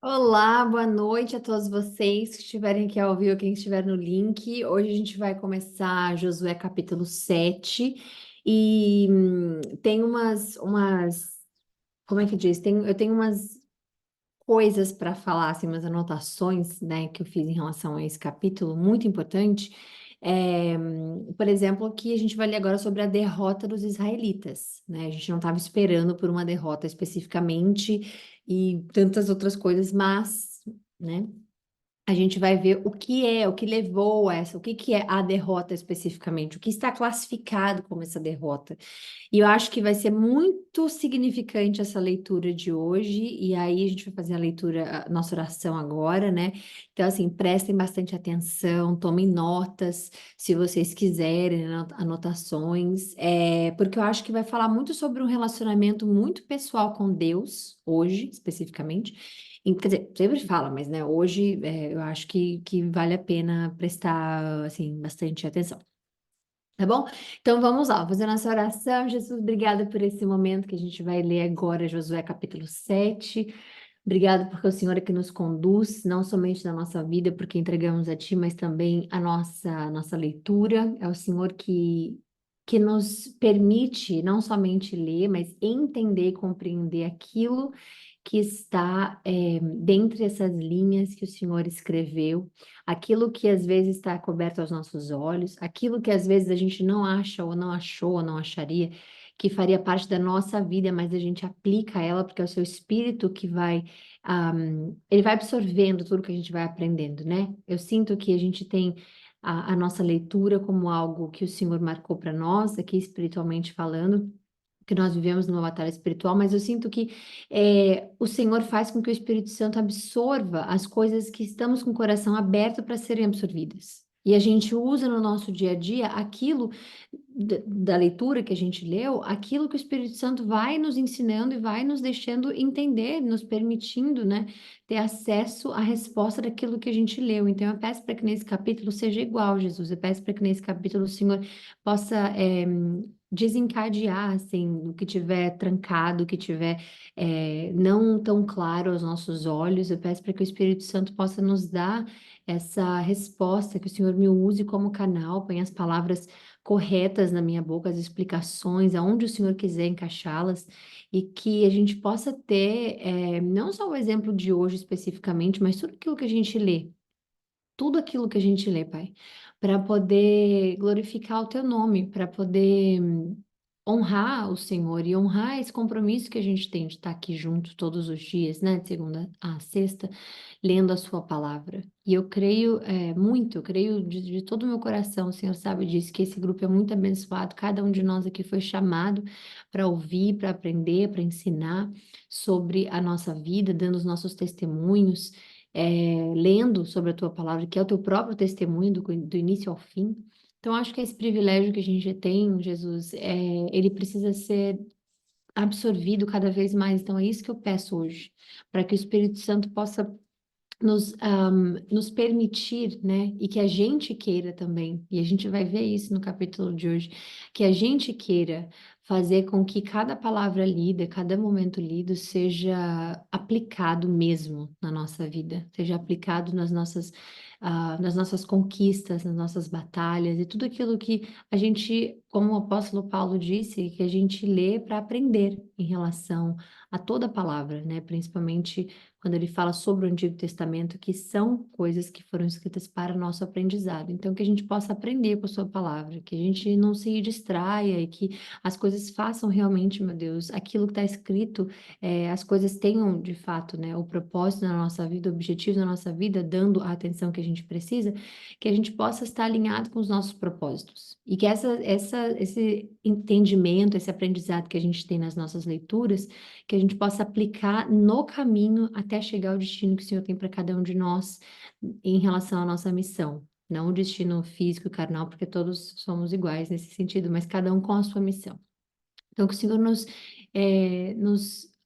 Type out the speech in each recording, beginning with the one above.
Olá, boa noite a todos vocês que estiverem aqui ao vivo, quem estiver no link. Hoje a gente vai começar Josué capítulo 7 e tem como é que diz? Eu tenho umas coisas para falar, assim, umas anotações, né, que eu fiz em relação a esse capítulo, muito importante. Por exemplo, aqui a gente vai ler agora sobre a derrota dos israelitas, né? A gente não estava esperando por uma derrota especificamente e tantas outras coisas, mas, né? A gente vai ver o que levou a essa, o que é a derrota especificamente, o que está classificado como essa derrota. E eu acho que vai ser muito significante essa leitura de hoje, e aí a gente vai fazer a leitura, a nossa oração agora, né? Então, assim, prestem bastante atenção, tomem notas, se vocês quiserem, anotações, porque eu acho que vai falar muito sobre um relacionamento muito pessoal com Deus, hoje, especificamente. Quer dizer, sempre fala, mas, né, hoje eu acho que vale a pena prestar, assim, bastante atenção. Tá bom? Então vamos lá, fazer nossa oração. Jesus, obrigada por esse momento que a gente vai ler agora, Josué capítulo 7. Obrigado porque o Senhor é que nos conduz, não somente na nossa vida, porque entregamos a Ti, mas também a nossa leitura. É o Senhor que nos permite não somente ler, mas entender e compreender aquilo que está dentre essas linhas que o Senhor escreveu, aquilo que às vezes está coberto aos nossos olhos, aquilo que às vezes a gente não acha ou não achou ou não acharia, que faria parte da nossa vida, mas a gente aplica ela porque é o seu espírito que vai, ele vai absorvendo tudo que a gente vai aprendendo, né? Eu sinto que a gente tem a nossa leitura como algo que o Senhor marcou para nós, aqui espiritualmente falando, que nós vivemos numa batalha espiritual, mas eu sinto que o Senhor faz com que o Espírito Santo absorva as coisas que estamos com o coração aberto para serem absorvidas. E a gente usa no nosso dia a dia aquilo da leitura que a gente leu, aquilo que o Espírito Santo vai nos ensinando e vai nos deixando entender, nos permitindo, né, ter acesso à resposta daquilo que a gente leu. Então, eu peço para que nesse capítulo seja igual, Jesus. Eu peço para que nesse capítulo o Senhor possa desencadear, assim, o que tiver trancado, o que tiver não tão claro aos nossos olhos. Eu peço para que o Espírito Santo possa nos dar essa resposta, que o Senhor me use como canal, ponha as palavras corretas na minha boca, as explicações, aonde o Senhor quiser encaixá-las, e que a gente possa ter, não só o exemplo de hoje especificamente, mas tudo aquilo que a gente lê, tudo aquilo que a gente lê, Pai, para poder glorificar o Teu nome, para poder honrar o Senhor e honrar esse compromisso que a gente tem de estar aqui junto todos os dias, né, de segunda a sexta, lendo a Sua palavra. E eu creio muito, eu creio de todo o meu coração, o Senhor sabe disso, que esse grupo é muito abençoado, cada um de nós aqui foi chamado para ouvir, para aprender, para ensinar sobre a nossa vida, dando os nossos testemunhos, lendo sobre a tua palavra, que é o teu próprio testemunho do início ao fim. Então, acho que esse privilégio que a gente tem, Jesus, ele precisa ser absorvido cada vez mais. Então, é isso que eu peço hoje, para que o Espírito Santo possa nos permitir, né? E que a gente queira também, e a gente vai ver isso no capítulo de hoje, que a gente queira fazer com que cada palavra lida, cada momento lido seja aplicado mesmo na nossa vida, seja aplicado nas nossas conquistas, nas nossas batalhas e tudo aquilo que a gente, como o apóstolo Paulo disse, que a gente lê para aprender em relação a toda a palavra, né? Principalmente quando ele fala sobre o Antigo Testamento, que são coisas que foram escritas para nosso aprendizado. Então, que a gente possa aprender com a sua palavra, que a gente não se distraia e que as coisas façam realmente, meu Deus, aquilo que está escrito, as coisas tenham, de fato, né, o propósito na nossa vida, o objetivo na nossa vida, dando a atenção que a gente precisa, que a gente possa estar alinhado com os nossos propósitos. E que esse entendimento, esse aprendizado que a gente tem nas nossas leituras, que a gente possa aplicar no caminho até chegar ao destino que o Senhor tem para cada um de nós em relação à nossa missão. Não o destino físico e carnal, porque todos somos iguais nesse sentido, mas cada um com a sua missão. Então, que o Senhor nos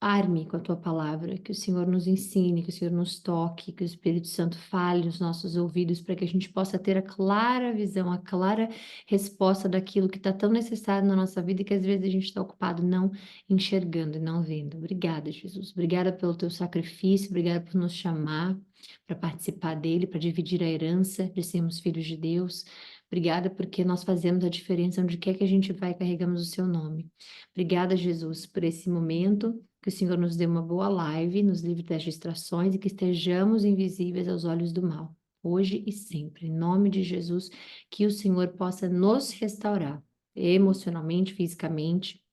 arme com a tua palavra, que o Senhor nos ensine, que o Senhor nos toque, que o Espírito Santo fale nos nossos ouvidos para que a gente possa ter a clara visão, a clara resposta daquilo que está tão necessário na nossa vida e que às vezes a gente está ocupado não enxergando e não vendo. Obrigada, Jesus. Obrigada pelo teu sacrifício, obrigada por nos chamar para participar dele, para dividir a herança de sermos filhos de Deus. Obrigada porque nós fazemos a diferença onde quer que a gente vai, carregamos o seu nome. Obrigada, Jesus, por esse momento. Que o Senhor nos dê uma boa live, nos livre das distrações e que estejamos invisíveis aos olhos do mal, hoje e sempre. Em nome de Jesus, que o Senhor possa nos restaurar emocionalmente, fisicamente,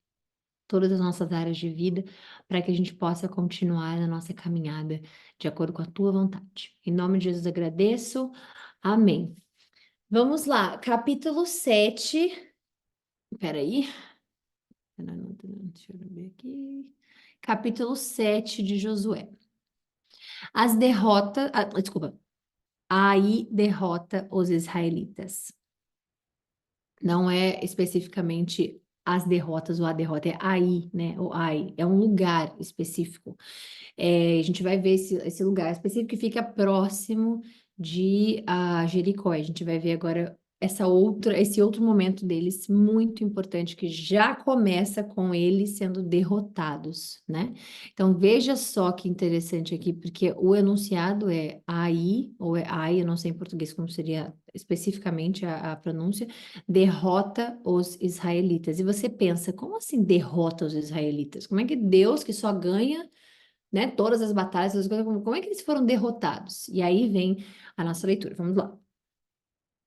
todas as nossas áreas de vida, para que a gente possa continuar na nossa caminhada de acordo com a tua vontade. Em nome de Jesus, agradeço. Amém. Vamos lá, capítulo 7. Peraí. Deixa eu ver aqui. Capítulo 7 de Josué. As derrotas. Desculpa. Aí derrota os israelitas. Não é especificamente as derrotas ou a derrota, é aí, né? O aí. É um lugar específico. A gente vai ver esse lugar específico que fica próximo de Jericó. A gente vai ver agora esse outro momento deles muito importante que já começa com eles sendo derrotados, né? Então veja só que interessante aqui, porque o enunciado é aí, ou é ai, eu não sei em português como seria especificamente a pronúncia, derrota os israelitas. E você pensa, como assim derrota os israelitas? Como é que Deus, que só ganha, né, todas as batalhas, todas as coisas, como é que eles foram derrotados? E aí vem a nossa leitura, vamos lá.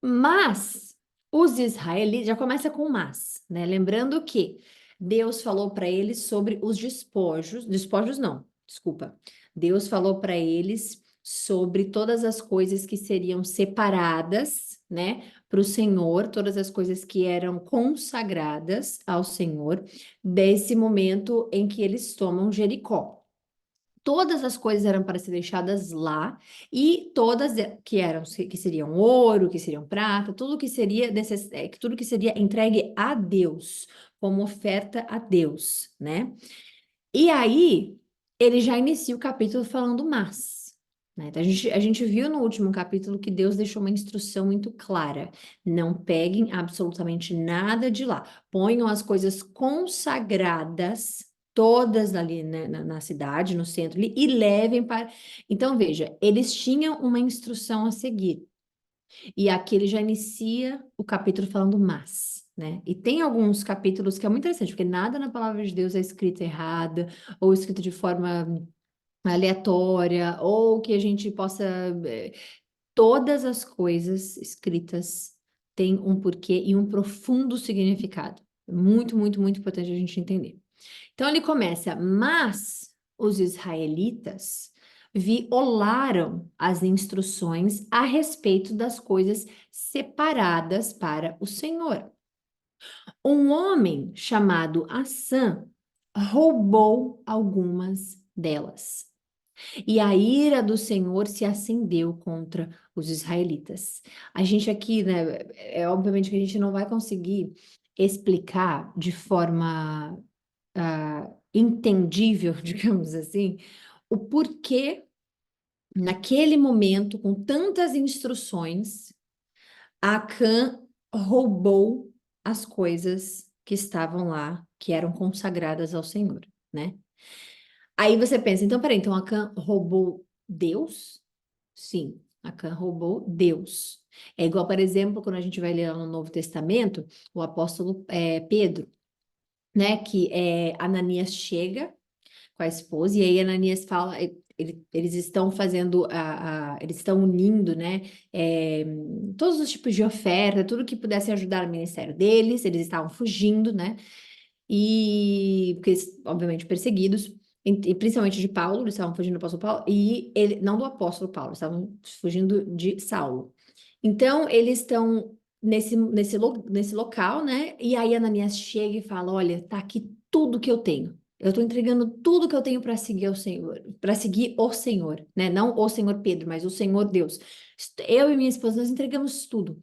Mas os israelitas, já começa com mas, né? Lembrando que Deus falou para eles sobre os despojos não, desculpa. Deus falou para eles sobre todas as coisas que seriam separadas, né, para o Senhor, todas as coisas que eram consagradas ao Senhor, desse momento em que eles tomam Jericó. Todas as coisas eram para ser deixadas lá e todas que seriam ouro, que seriam prata, tudo que seria tudo que seria entregue a Deus, como oferta a Deus, né? E aí ele já inicia o capítulo falando mas, né? Então, a gente viu no último capítulo que Deus deixou uma instrução muito clara: não peguem absolutamente nada de lá, ponham as coisas consagradas todas ali, né, na cidade, no centro ali, e levem para. Então, veja, eles tinham uma instrução a seguir. E aqui ele já inicia o capítulo falando mas, né? E tem alguns capítulos que é muito interessante, porque nada na palavra de Deus é escrito errada, ou escrito de forma aleatória, ou que a gente possa. Todas as coisas escritas têm um porquê e um profundo significado. Muito, muito, muito importante a gente entender. Então ele começa, mas os israelitas violaram as instruções a respeito das coisas separadas para o Senhor. Um homem chamado Assã roubou algumas delas. E a ira do Senhor se acendeu contra os israelitas. A gente aqui, né, obviamente que a gente não vai conseguir explicar de forma entendível, digamos assim, o porquê, naquele momento, com tantas instruções, Acã roubou as coisas que estavam lá, que eram consagradas ao Senhor, né? Aí você pensa, então, peraí, então Acã roubou Deus? Sim, Acã roubou Deus. É igual, por exemplo, quando a gente vai ler lá no Novo Testamento, o apóstolo Pedro, né, que Ananias chega com a esposa, e aí Ananias fala, eles estão fazendo, eles estão unindo, né, todos os tipos de oferta, tudo que pudesse ajudar o ministério deles, eles estavam fugindo, né, e, porque eles, obviamente, perseguidos, e principalmente de Paulo, eles estavam fugindo do apóstolo Paulo, e ele, não do apóstolo Paulo, eles estavam fugindo de Saulo. Então, eles estão nesse local, né? E aí Ananias chega e fala: Olha, tá aqui tudo que eu tenho. Eu estou entregando tudo que eu tenho para seguir o Senhor, para seguir o Senhor, né? Não o Senhor Pedro, mas o Senhor Deus. Eu e minha esposa, nós entregamos tudo.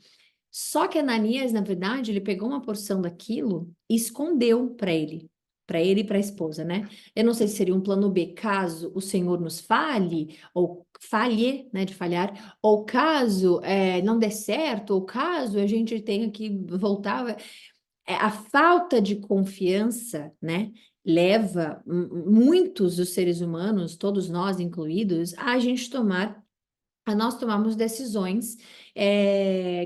Só que Ananias, na verdade, ele pegou uma porção daquilo e escondeu para ele, para ele e para a esposa, né? Eu não sei se seria um plano B, caso o Senhor nos falhe, ou falhe, né, de falhar, ou caso não dê certo, ou caso a gente tenha que voltar. A falta de confiança, né, leva muitos dos seres humanos, todos nós incluídos, a gente tomar a nós tomarmos decisões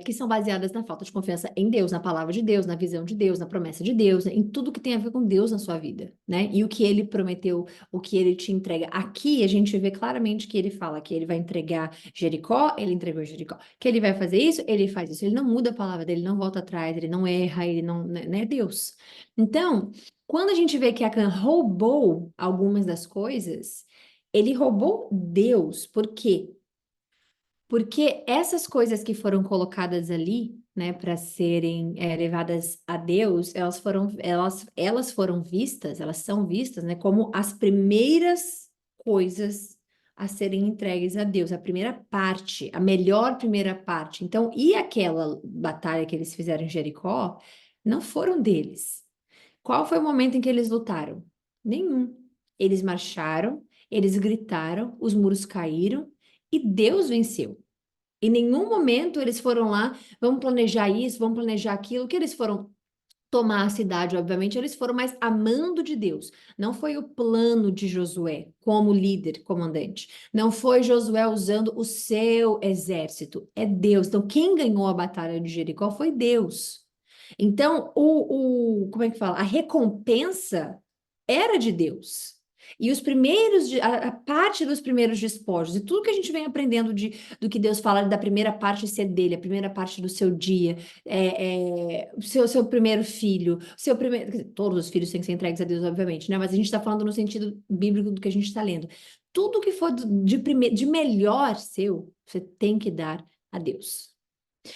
que são baseadas na falta de confiança em Deus, na palavra de Deus, na visão de Deus, na promessa de Deus, né, em tudo que tem a ver com Deus na sua vida, né? E o que ele prometeu, o que ele te entrega. Aqui a gente vê claramente que ele fala que ele vai entregar Jericó, ele entregou Jericó. Que ele vai fazer isso, ele faz isso. Ele não muda a palavra dele, não volta atrás, ele não erra, ele não, né, é Deus. Então, quando a gente vê que Acã roubou algumas das coisas, ele roubou Deus, por quê? Porque essas coisas que foram colocadas ali, né, para serem levadas a Deus, elas foram vistas, elas são vistas, né, como as primeiras coisas a serem entregues a Deus, a primeira parte, a melhor primeira parte. Então, e aquela batalha que eles fizeram em Jericó, não foram deles. Qual foi o momento em que eles lutaram? Nenhum. Eles marcharam, eles gritaram, os muros caíram e Deus venceu. Em nenhum momento eles foram lá, vamos planejar isso, vamos planejar aquilo, que eles foram tomar a cidade, obviamente, eles foram mais amando de Deus. Não foi o plano de Josué como líder, comandante. Não foi Josué usando o seu exército. É Deus. Então, quem ganhou a batalha de Jericó foi Deus. Então, como é que fala? A recompensa era de Deus. E os primeiros, a parte dos primeiros despojos, e tudo que a gente vem aprendendo do que Deus fala da primeira parte ser dele, a primeira parte do seu dia, o seu primeiro filho, seu primeiro, quer dizer, todos os filhos têm que ser entregues a Deus, obviamente, né? Mas a gente está falando no sentido bíblico do que a gente está lendo. Tudo que for de melhor seu, você tem que dar a Deus.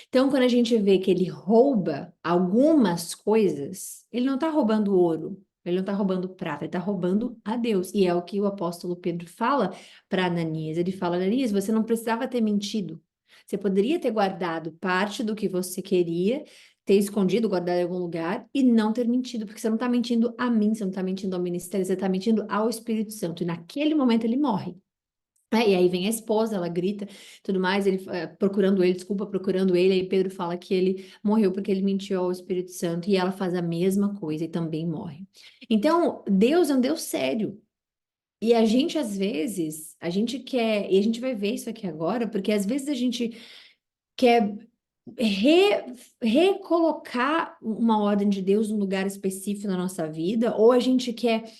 Então, quando a gente vê que ele rouba algumas coisas, ele não está roubando ouro, ele não está roubando prata, ele está roubando a Deus. E é o que o apóstolo Pedro fala para Ananias. Ele fala, Ananias, você não precisava ter mentido. Você poderia ter guardado parte do que você queria, ter escondido, guardado em algum lugar e não ter mentido, porque você não está mentindo a mim, você não está mentindo ao ministério, você está mentindo ao Espírito Santo. E naquele momento ele morre. E aí vem a esposa, ela grita, tudo mais, ele procurando ele, desculpa, procurando ele, aí Pedro fala que ele morreu porque ele mentiu ao Espírito Santo, e ela faz a mesma coisa e também morre. Então, Deus é um Deus sério. E a gente, às vezes, a gente quer, e a gente vai ver isso aqui agora, porque às vezes a gente quer recolocar uma ordem de Deus num lugar específico na nossa vida, ou a gente quer,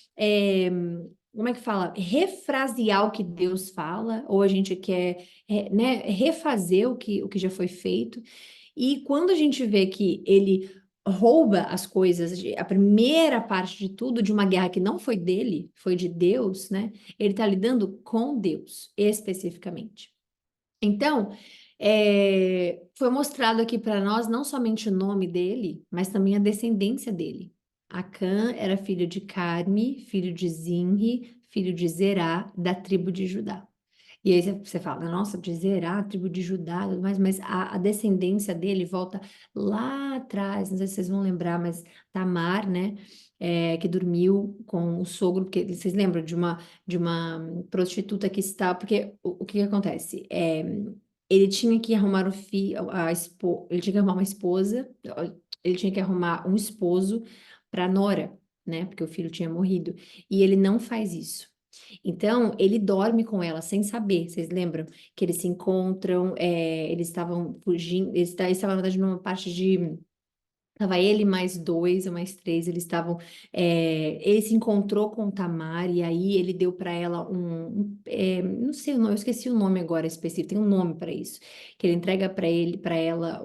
como é que fala? Refrasear o que Deus fala, ou a gente quer, né, refazer o que já foi feito. E quando a gente vê que ele rouba as coisas, a primeira parte de tudo, de uma guerra que não foi dele, foi de Deus, né? Ele está lidando com Deus, especificamente. Então, foi mostrado aqui para nós não somente o nome dele, mas também a descendência dele. Acã era filho de Carme, filho de Zinri, filho de Zerá, da tribo de Judá. E aí você fala, nossa, de Zerá, tribo de Judá, tudo mais, mas a descendência dele volta lá atrás, não sei se vocês vão lembrar, mas Tamar, né, que dormiu com o sogro, porque vocês lembram de uma prostituta que está, porque o que que acontece? Ele tinha que arrumar o filho, ele tinha que arrumar uma esposa, ele tinha que arrumar um esposo para Nora, né? Porque o filho tinha morrido. E ele não faz isso. Então, ele dorme com ela sem saber. Vocês lembram que eles se encontram, eles estavam fugindo, eles estavam, na verdade, numa parte de. Tava ele mais dois ou mais três, eles estavam. Ele se encontrou com Tamar e aí ele deu para ela não sei o nome, eu esqueci o nome agora específico, tem um nome para isso, que ele entrega para ela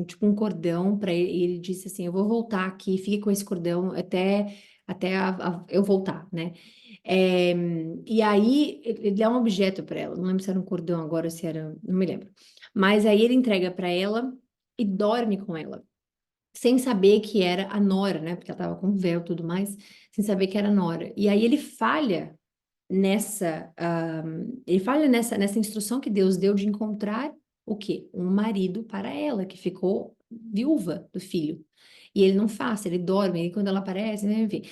tipo um cordão para ele, e ele disse assim: eu vou voltar aqui, fique com esse cordão até eu voltar, né? É, e aí ele dá um objeto para ela, não lembro se era um cordão agora, se era, não me lembro. Mas aí ele entrega para ela e dorme com ela sem saber que era a nora, né? Porque ela estava com véu e tudo mais, sem saber que era a nora. E aí ele falha nessa instrução que Deus deu de encontrar o quê? Um marido para ela, que ficou viúva do filho. E ele não faz, ele dorme, e quando ela aparece, né, enfim.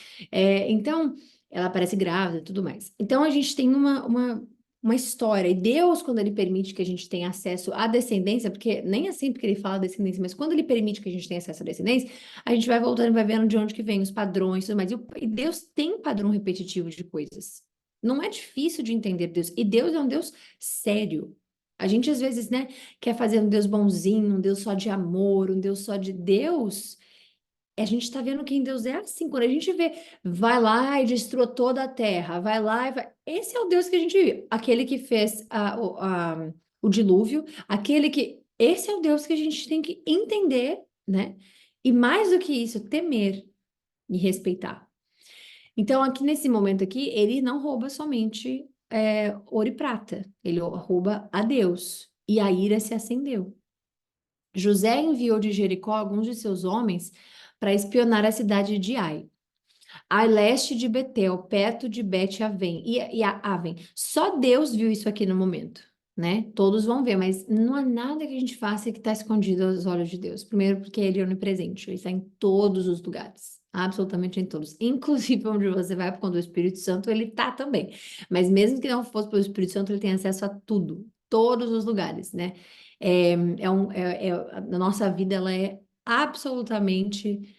Então, ela aparece grávida e tudo mais. Então, a gente tem uma história. E Deus, quando ele permite que a gente tenha acesso à descendência, porque nem é sempre que ele fala descendência, mas quando ele permite que a gente tenha acesso à descendência, a gente vai voltando e vai vendo de onde que vem os padrões e tudo mais. E Deus tem padrão repetitivo de coisas. Não é difícil de entender Deus. E Deus é um Deus sério. A gente, às vezes, né, quer fazer um Deus bonzinho, um Deus só de amor, um Deus só de Deus. A gente está vendo quem Deus é assim. Quando a gente vê, vai lá e destrua toda a terra, vai lá e vai. Esse é o Deus que a gente vive. Aquele que fez o dilúvio, aquele que. Esse é o Deus que a gente tem que entender, né? E mais do que isso, temer e respeitar. Então, aqui nesse momento aqui, ele não rouba somente ouro e prata, ele rouba a Deus. E a ira se acendeu. José enviou de Jericó alguns de seus homens para espionar a cidade de Ai, a leste de Betel, perto de Bet-Aven e a Aven. Só Deus viu isso aqui no momento, né? Todos vão ver, mas não há nada que a gente faça que está escondido aos olhos de Deus. Primeiro, porque Ele é onipresente, Ele está em todos os lugares. Absolutamente em todos, inclusive onde você vai, quando o Espírito Santo ele tá também. Mas mesmo que não fosse pelo Espírito Santo, ele tem acesso a tudo, todos os lugares, né? A nossa vida ela é absolutamente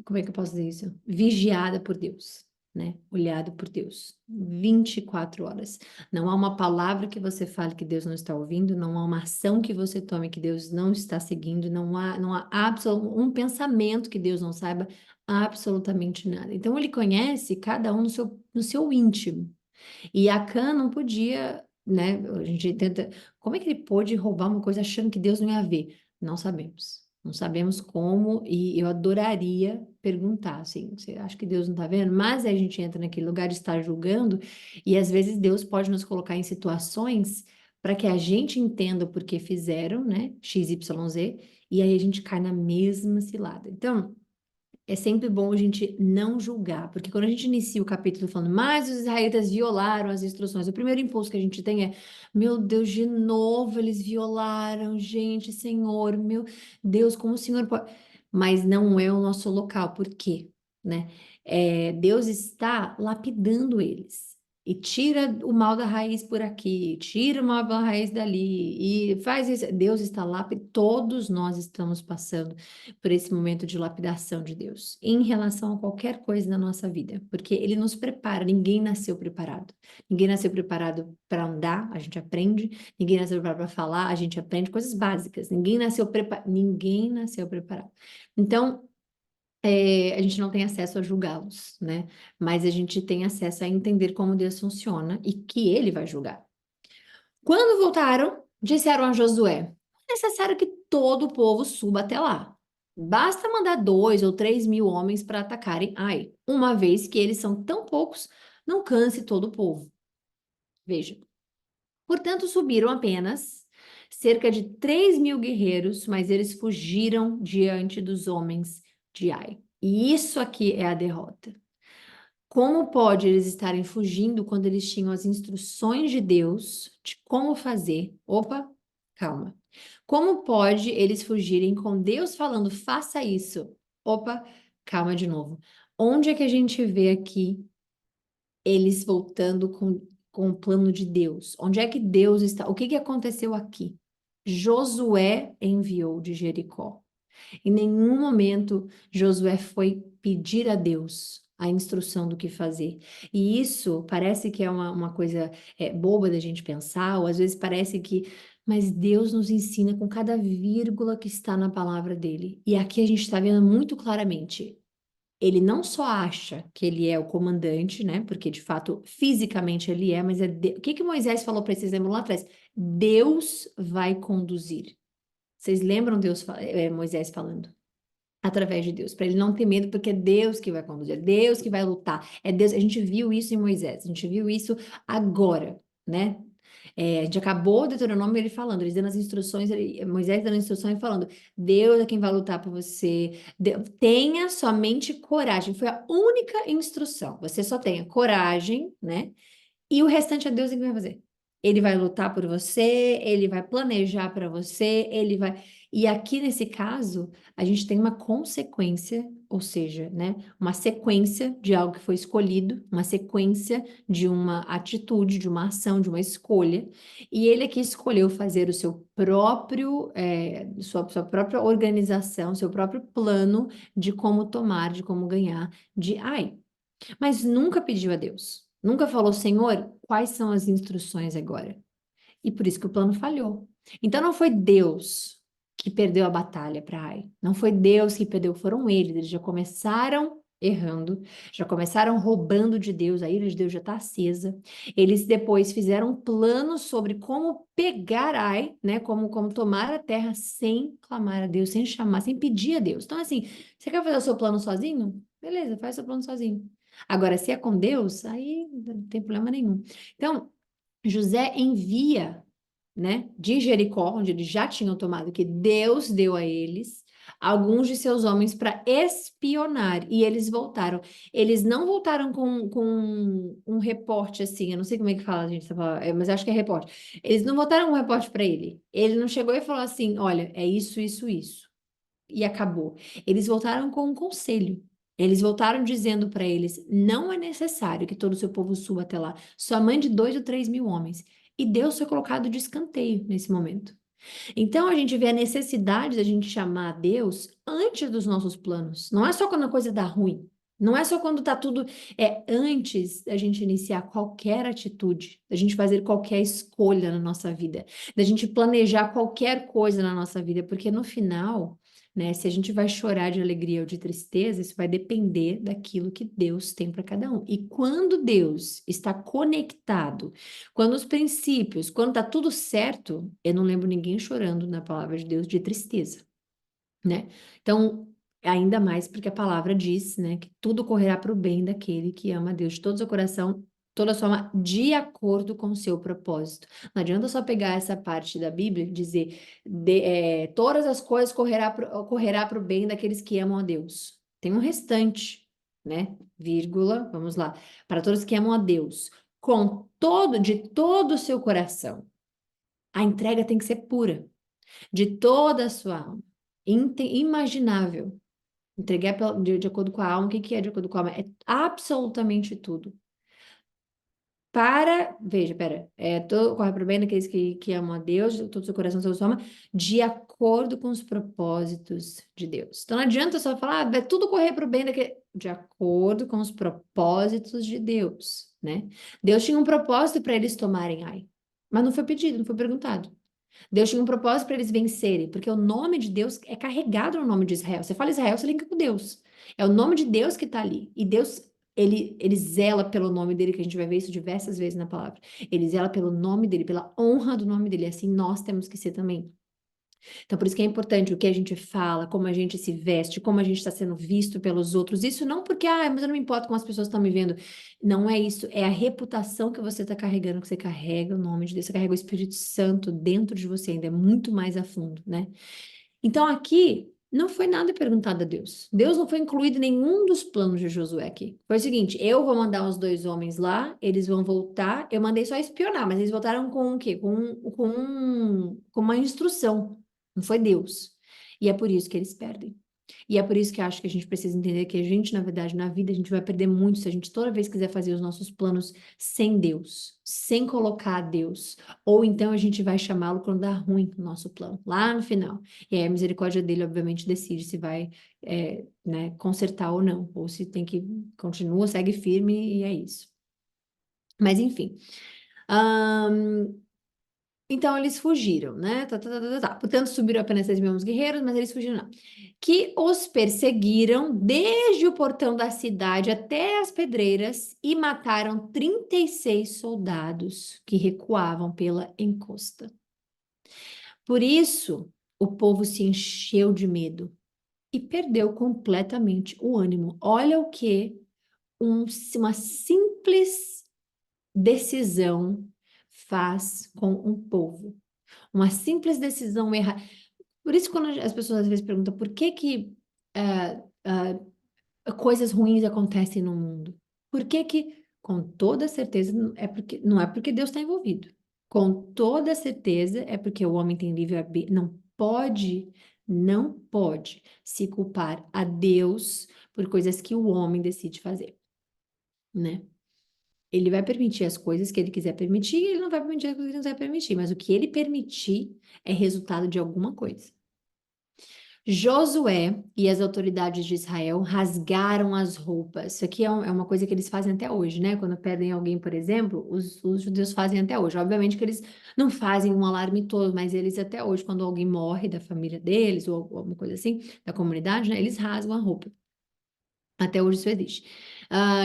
como é que eu posso dizer isso? Vigiada por Deus, né? Olhado por Deus, 24 horas. Não há uma palavra que você fale que Deus não está ouvindo, não há uma ação que você tome que Deus não está seguindo, não há um pensamento que Deus não saiba absolutamente nada. Então, ele conhece cada um no seu íntimo. E Acã não podia, né? A gente tenta. Como é que ele pôde roubar uma coisa achando que Deus não ia ver? Não sabemos. Não sabemos como, e eu adoraria perguntar, assim, você acha que Deus não está vendo? Mas aí a gente entra naquele lugar de estar julgando, e às vezes Deus pode nos colocar em situações para que a gente entenda o porquê fizeram, né? X, Y, Z, e aí a gente cai na mesma cilada. Então, é sempre bom a gente não julgar, porque quando a gente inicia o capítulo falando, mas os israelitas violaram as instruções, o primeiro impulso que a gente tem é, meu Deus, de novo eles violaram, gente, Senhor, meu Deus, como o Senhor pode. Mas não é o nosso local, por quê? Né? Deus está lapidando eles. E tira o mal da raiz por aqui, tira o mal da raiz dali, e faz isso. Deus está lá, todos nós estamos passando por esse momento de lapidação de Deus, em relação a qualquer coisa na nossa vida, porque Ele nos prepara, ninguém nasceu preparado. Ninguém nasceu preparado para andar, a gente aprende, ninguém nasceu preparado para falar, a gente aprende coisas básicas, ninguém nasceu preparado. Então, a gente não tem acesso a julgá-los, né? Mas a gente tem acesso a entender como Deus funciona e que Ele vai julgar. Quando voltaram, disseram a Josué: é necessário que todo o povo suba até lá. Basta mandar 2 ou 3 mil homens para atacarem Ai, uma vez que eles são tão poucos, não canse todo o povo. Veja. Portanto, subiram apenas cerca de 3 mil guerreiros, mas eles fugiram diante dos homens de Ai. E isso aqui é a derrota. Como pode eles estarem fugindo quando eles tinham as instruções de Deus de como fazer? Opa, calma. Como pode eles fugirem com Deus falando, faça isso? Opa, calma de novo. Onde é que a gente vê aqui eles voltando com o plano de Deus? Onde é que Deus está? O que que aconteceu aqui? Josué enviou de Jericó. Em nenhum momento Josué foi pedir a Deus a instrução do que fazer. E isso parece que é uma coisa boba da gente pensar, ou às vezes parece que. Mas Deus nos ensina com cada vírgula que está na palavra dele. E aqui a gente está vendo muito claramente. Ele não só acha que ele é o comandante, né? Porque de fato, fisicamente ele é, mas o que que Moisés falou para esses lembram lá atrás? Deus vai conduzir. Vocês lembram Moisés falando? Através de Deus, para ele não ter medo, porque é Deus que vai conduzir, é Deus que vai lutar, é Deus. A gente viu isso em Moisés, a gente viu isso agora, né? A gente acabou o Deuteronômio ele falando, ele dando as instruções, Moisés dando instruções e falando: Deus é quem vai lutar por você, tenha somente coragem. Foi a única instrução. Você só tenha coragem, né? E o restante é Deus que vai fazer. ele vai lutar por você, ele vai planejar para você, ele vai. E aqui nesse caso, a gente tem uma consequência, ou seja, né, uma sequência de algo que foi escolhido, uma sequência de uma atitude, de uma ação, de uma escolha, e ele aqui escolheu fazer o seu próprio, sua própria organização, seu próprio plano de como tomar, de como ganhar de Ai. Mas nunca pediu a Deus. Nunca falou, Senhor, quais são as instruções agora? E por isso que o plano falhou. Então não foi Deus que perdeu a batalha para Ai. Não foi Deus que perdeu, foram eles. Eles já começaram errando, já começaram roubando de Deus, a ira de Deus já está acesa. Eles depois fizeram planos sobre como pegar Ai, né? Como tomar a terra sem clamar a Deus, sem chamar, sem pedir a Deus. Então, assim, você quer fazer o seu plano sozinho? Beleza, faz o seu plano sozinho. Agora, se é com Deus, aí não tem problema nenhum. Então, José envia, né, de Jericó, onde eles já tinham tomado, que Deus deu a eles, alguns de seus homens para espionar, e eles voltaram. Eles não voltaram com um reporte assim, eu não sei como é que fala, gente, essa palavra, mas eu acho que é reporte. Eles não voltaram com um reporte para ele. Ele não chegou e falou assim: olha, é isso, isso, isso. E acabou. Eles voltaram com um conselho. Eles voltaram dizendo para eles: não é necessário que todo o seu povo suba até lá, só mande 2 ou 3 mil homens. E Deus foi colocado de escanteio nesse momento. Então a gente vê a necessidade da gente chamar a Deus antes dos nossos planos. Não é só quando a coisa dá ruim. Não é só quando tá tudo. É antes da gente iniciar qualquer atitude, da gente fazer qualquer escolha na nossa vida, da gente planejar qualquer coisa na nossa vida, porque no final, né, se a gente vai chorar de alegria ou de tristeza, isso vai depender daquilo que Deus tem para cada um. E quando Deus está conectado, quando os princípios, quando tá tudo certo, eu não lembro ninguém chorando na palavra de Deus de tristeza, né? Então, ainda mais porque a palavra diz, né, que tudo correrá para o bem daquele que ama a Deus de todo o seu coração, toda a sua alma, de acordo com o seu propósito. Não adianta só pegar essa parte da Bíblia e dizer, todas as coisas correrá para o bem daqueles que amam a Deus. Tem um restante, né? Vírgula, vamos lá. Para todos que amam a Deus, de todo o seu coração. A entrega tem que ser pura, de toda a sua alma. Imaginável. Entregar de acordo com a alma. O que que é de acordo com a alma? É absolutamente tudo. Veja, pera, corre para o bem daqueles que amam a Deus, de todo o seu coração, toda a sua alma, de acordo com os propósitos de Deus. Então não adianta só falar, vai tudo correr para o bem daquele, de acordo com os propósitos de Deus, né? Deus tinha um propósito para eles tomarem Ai, mas não foi pedido, não foi perguntado. Deus tinha um propósito para eles vencerem, porque o nome de Deus é carregado no nome de Israel. Você fala Israel, você liga com Deus. É o nome de Deus que está ali. E Deus, ele zela pelo nome dele, que a gente vai ver isso diversas vezes na palavra. Ele zela pelo nome dele, pela honra do nome dele. Assim nós temos que ser também. Então, por isso que é importante o que a gente fala, como a gente se veste, como a gente está sendo visto pelos outros. Isso não porque, mas eu não me importo como as pessoas estão me vendo. Não é isso, é a reputação que você está carregando, que você carrega o nome de Deus, você carrega o Espírito Santo dentro de você, ainda é muito mais a fundo, né? Então, aqui, não foi nada perguntado a Deus. Deus não foi incluído em nenhum dos planos de Josué aqui. Foi o seguinte, eu vou mandar os 2 homens lá, eles vão voltar, eu mandei só espionar, mas eles voltaram com o quê? Com uma instrução. Não foi Deus. E é por isso que eles perdem. E é por isso que eu acho que a gente precisa entender que a gente, na verdade, na vida, a gente vai perder muito se a gente toda vez quiser fazer os nossos planos sem Deus, sem colocar Deus. Ou então a gente vai chamá-lo quando dá ruim o nosso plano, lá no final. E aí a misericórdia dele, obviamente, decide se vai, né, consertar ou não. Ou se tem que continua, segue firme e é isso. Mas enfim. Então eles fugiram, né? Portanto, subiram apenas 6 mil guerreiros, mas eles fugiram, não. Que os perseguiram desde o portão da cidade até as pedreiras e mataram 36 soldados que recuavam pela encosta. Por isso, o povo se encheu de medo e perdeu completamente o ânimo. Olha o que uma simples decisão faz com um povo. Uma simples decisão errada. Por isso, quando as pessoas às vezes perguntam por que que coisas ruins acontecem no mundo, por que que, com toda certeza, não é porque Deus está envolvido. Com toda certeza, é porque o homem tem livre-arbítrio, não pode se culpar a Deus por coisas que o homem decide fazer, né? Ele vai permitir as coisas que ele quiser permitir e ele não vai permitir as coisas que ele não quiser permitir, mas o que ele permitir é resultado de alguma coisa. Josué e as autoridades de Israel rasgaram as roupas. Isso aqui é uma coisa que eles fazem até hoje, né? Quando perdem alguém, por exemplo, os judeus fazem até hoje. Obviamente que eles não fazem um alarme todo, mas eles até hoje, quando alguém morre da família deles ou alguma coisa assim, da comunidade, né? Eles rasgam a roupa. Até hoje isso existe.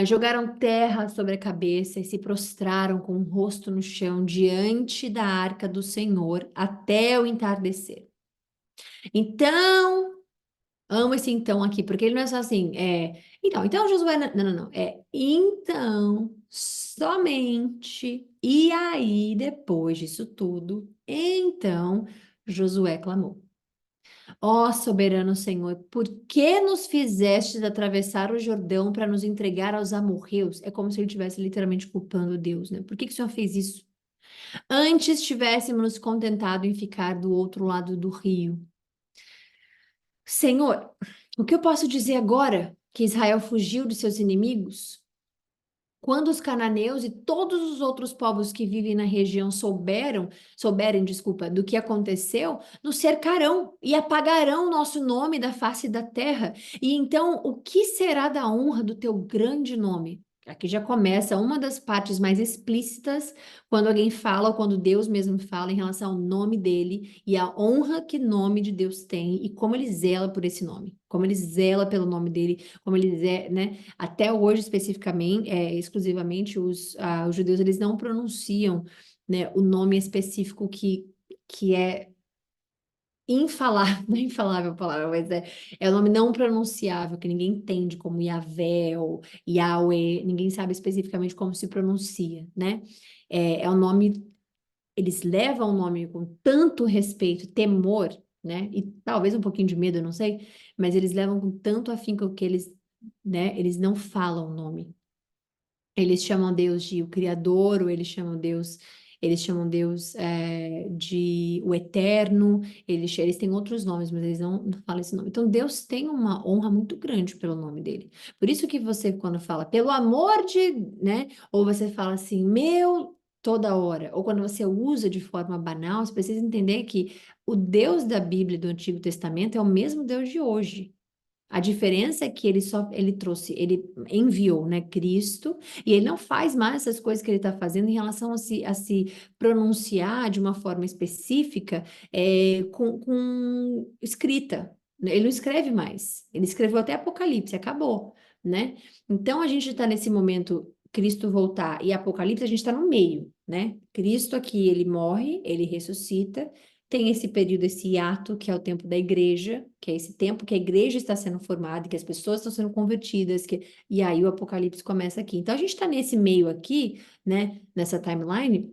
Jogaram terra sobre a cabeça e se prostraram com o rosto no chão diante da arca do Senhor até o entardecer. Então, amo esse então aqui, porque ele não é só assim, então Josué, não, então, somente, e aí, depois disso tudo, então Josué clamou. Ó soberano Senhor, por que nos fizestes atravessar o Jordão para nos entregar aos amorreus? É como se ele estivesse literalmente culpando Deus, né? Por que que o Senhor fez isso? Antes tivéssemos nos contentado em ficar do outro lado do rio. Senhor, o que eu posso dizer agora que Israel fugiu de seus inimigos? Quando os cananeus e todos os outros povos que vivem na região souberem, desculpa, do que aconteceu, nos cercarão e apagarão o nosso nome da face da terra. E então, o que será da honra do teu grande nome? Aqui já começa uma das partes mais explícitas quando alguém fala, ou quando Deus mesmo fala em relação ao nome dele e a honra que o nome de Deus tem e como ele zela por esse nome, como ele zela pelo nome dele, como ele zela, né? Até hoje, especificamente, exclusivamente, os judeus eles não pronunciam, né, o nome específico que é infalável, não é infalável a palavra, mas é o nome não pronunciável, que ninguém entende, como Yahvé ou Yahweh, ninguém sabe especificamente como se pronuncia, né? É um nome, eles levam o nome com tanto respeito, temor, né? E talvez um pouquinho de medo, eu não sei, mas eles levam com tanto afinco que eles, né, eles não falam o nome. Eles chamam Deus de o Criador, ou eles chamam Deus de o Eterno, eles têm outros nomes, mas eles não falam esse nome. Então, Deus tem uma honra muito grande pelo nome dele. Por isso que você, quando fala, pelo amor de, né? Ou você fala assim, meu, toda hora. Ou quando você usa de forma banal, você precisa entender que o Deus da Bíblia, do Antigo Testamento, é o mesmo Deus de hoje. A diferença é que ele enviou, né, Cristo, e ele não faz mais essas coisas que ele está fazendo em relação a se pronunciar de uma forma específica com escrita. Ele não escreve mais. Ele escreveu até Apocalipse, acabou, né? Então a gente está nesse momento, Cristo voltar e Apocalipse, a gente está no meio, né? Cristo aqui, ele morre, ele ressuscita. Tem esse período, esse hiato, que é o tempo da igreja, que é esse tempo que a igreja está sendo formada, que as pessoas estão sendo convertidas, e aí o Apocalipse começa aqui. Então, a gente está nesse meio aqui, né, nessa timeline,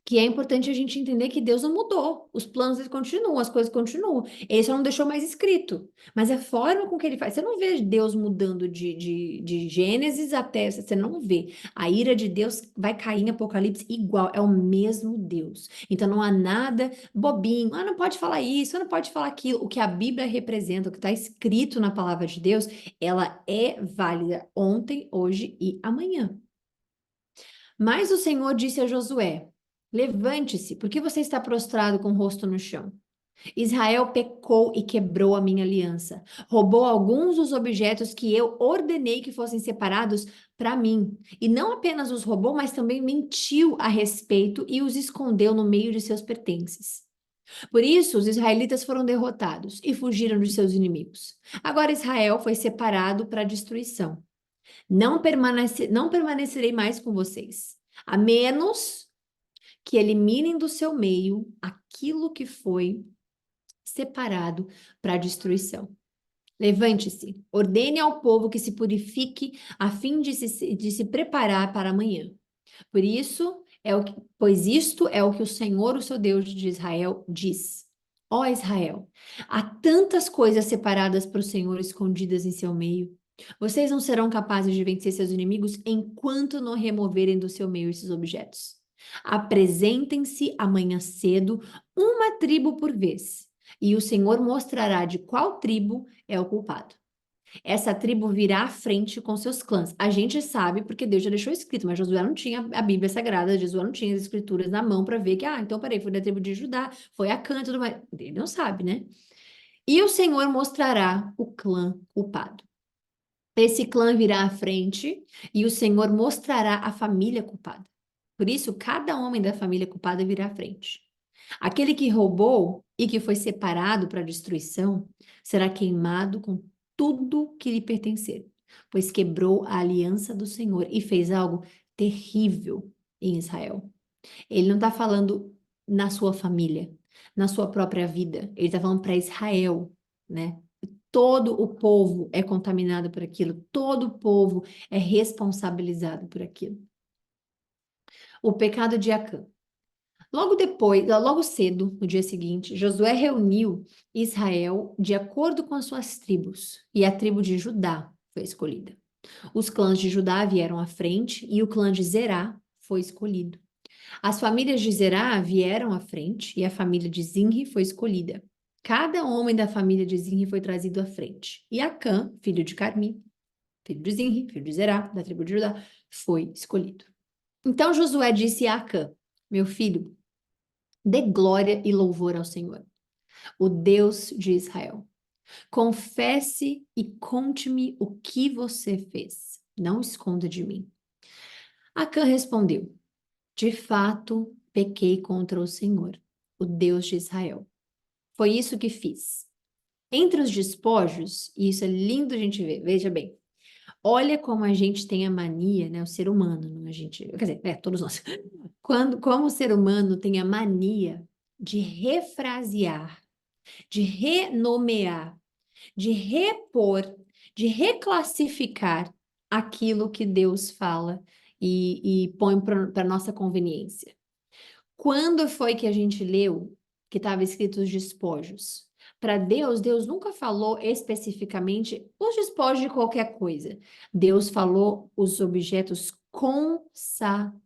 que é importante a gente entender que Deus não mudou, os planos eles continuam, as coisas continuam. Ele só não deixou mais escrito. Mas a forma com que ele faz, você não vê Deus mudando de Gênesis até, você não vê. A ira de Deus vai cair em Apocalipse igual, é o mesmo Deus. Então não há nada bobinho, não pode falar isso, não pode falar aquilo. O que a Bíblia representa, o que está escrito na palavra de Deus, ela é válida ontem, hoje e amanhã. Mas o Senhor disse a Josué: Levante-se, porque você está prostrado com o rosto no chão. Israel pecou e quebrou a minha aliança. Roubou alguns dos objetos que eu ordenei que fossem separados para mim. E não apenas os roubou, mas também mentiu a respeito e os escondeu no meio de seus pertences. Por isso, os israelitas foram derrotados e fugiram de seus inimigos. Agora Israel foi separado para destruição. Não permanecerei mais com vocês, a menos que eliminem do seu meio aquilo que foi separado para destruição. Levante-se, ordene ao povo que se purifique a fim de se preparar para amanhã. Pois isto é o que o Senhor, o seu Deus de Israel, diz. Ó Israel, há tantas coisas separadas para o Senhor escondidas em seu meio. Vocês não serão capazes de vencer seus inimigos enquanto não removerem do seu meio esses objetos. Apresentem-se amanhã cedo, uma tribo por vez, e o Senhor mostrará de qual tribo é o culpado. Essa tribo virá à frente com seus clãs. A gente sabe porque Deus já deixou escrito, mas Josué não tinha a Bíblia Sagrada, Josué não tinha as escrituras na mão para ver que, então peraí, foi da tribo de Judá, foi Acã e tudo mais. Ele não sabe, né? E o Senhor mostrará o clã culpado. Esse clã virá à frente e o Senhor mostrará a família culpada. Por isso, cada homem da família culpada virá à frente. Aquele que roubou e que foi separado para destruição será queimado com tudo que lhe pertencer, pois quebrou a aliança do Senhor e fez algo terrível em Israel. Ele não está falando na sua família, na sua própria vida. Ele está falando para Israel, né? Todo o povo é contaminado por aquilo, todo o povo é responsabilizado por aquilo. O pecado de Acã. Logo depois, logo cedo, no dia seguinte, Josué reuniu Israel de acordo com as suas tribos, e a tribo de Judá foi escolhida. Os clãs de Judá vieram à frente e o clã de Zerá foi escolhido. As famílias de Zerá vieram à frente e a família de Zinri foi escolhida. Cada homem da família de Zinri foi trazido à frente. E Acã, filho de Carmi, filho de Zinri, filho de Zerá, da tribo de Judá, foi escolhido. Então Josué disse a Acã: Meu filho, dê glória e louvor ao Senhor, o Deus de Israel. Confesse e conte-me o que você fez. Não esconda de mim. Acã respondeu: De fato, pequei contra o Senhor, o Deus de Israel. Foi isso que fiz. Entre os despojos, e isso é lindo a gente ver, veja bem, olha como a gente tem a mania, né, o ser humano, não a gente, quer dizer, todos nós, como o ser humano tem a mania de refrasear, de renomear, de repor, de reclassificar aquilo que Deus fala e põe para nossa conveniência. Quando foi que a gente leu que estava escrito os despojos? Para Deus, Deus nunca falou especificamente os despojos de qualquer coisa. Deus falou os objetos consagrados.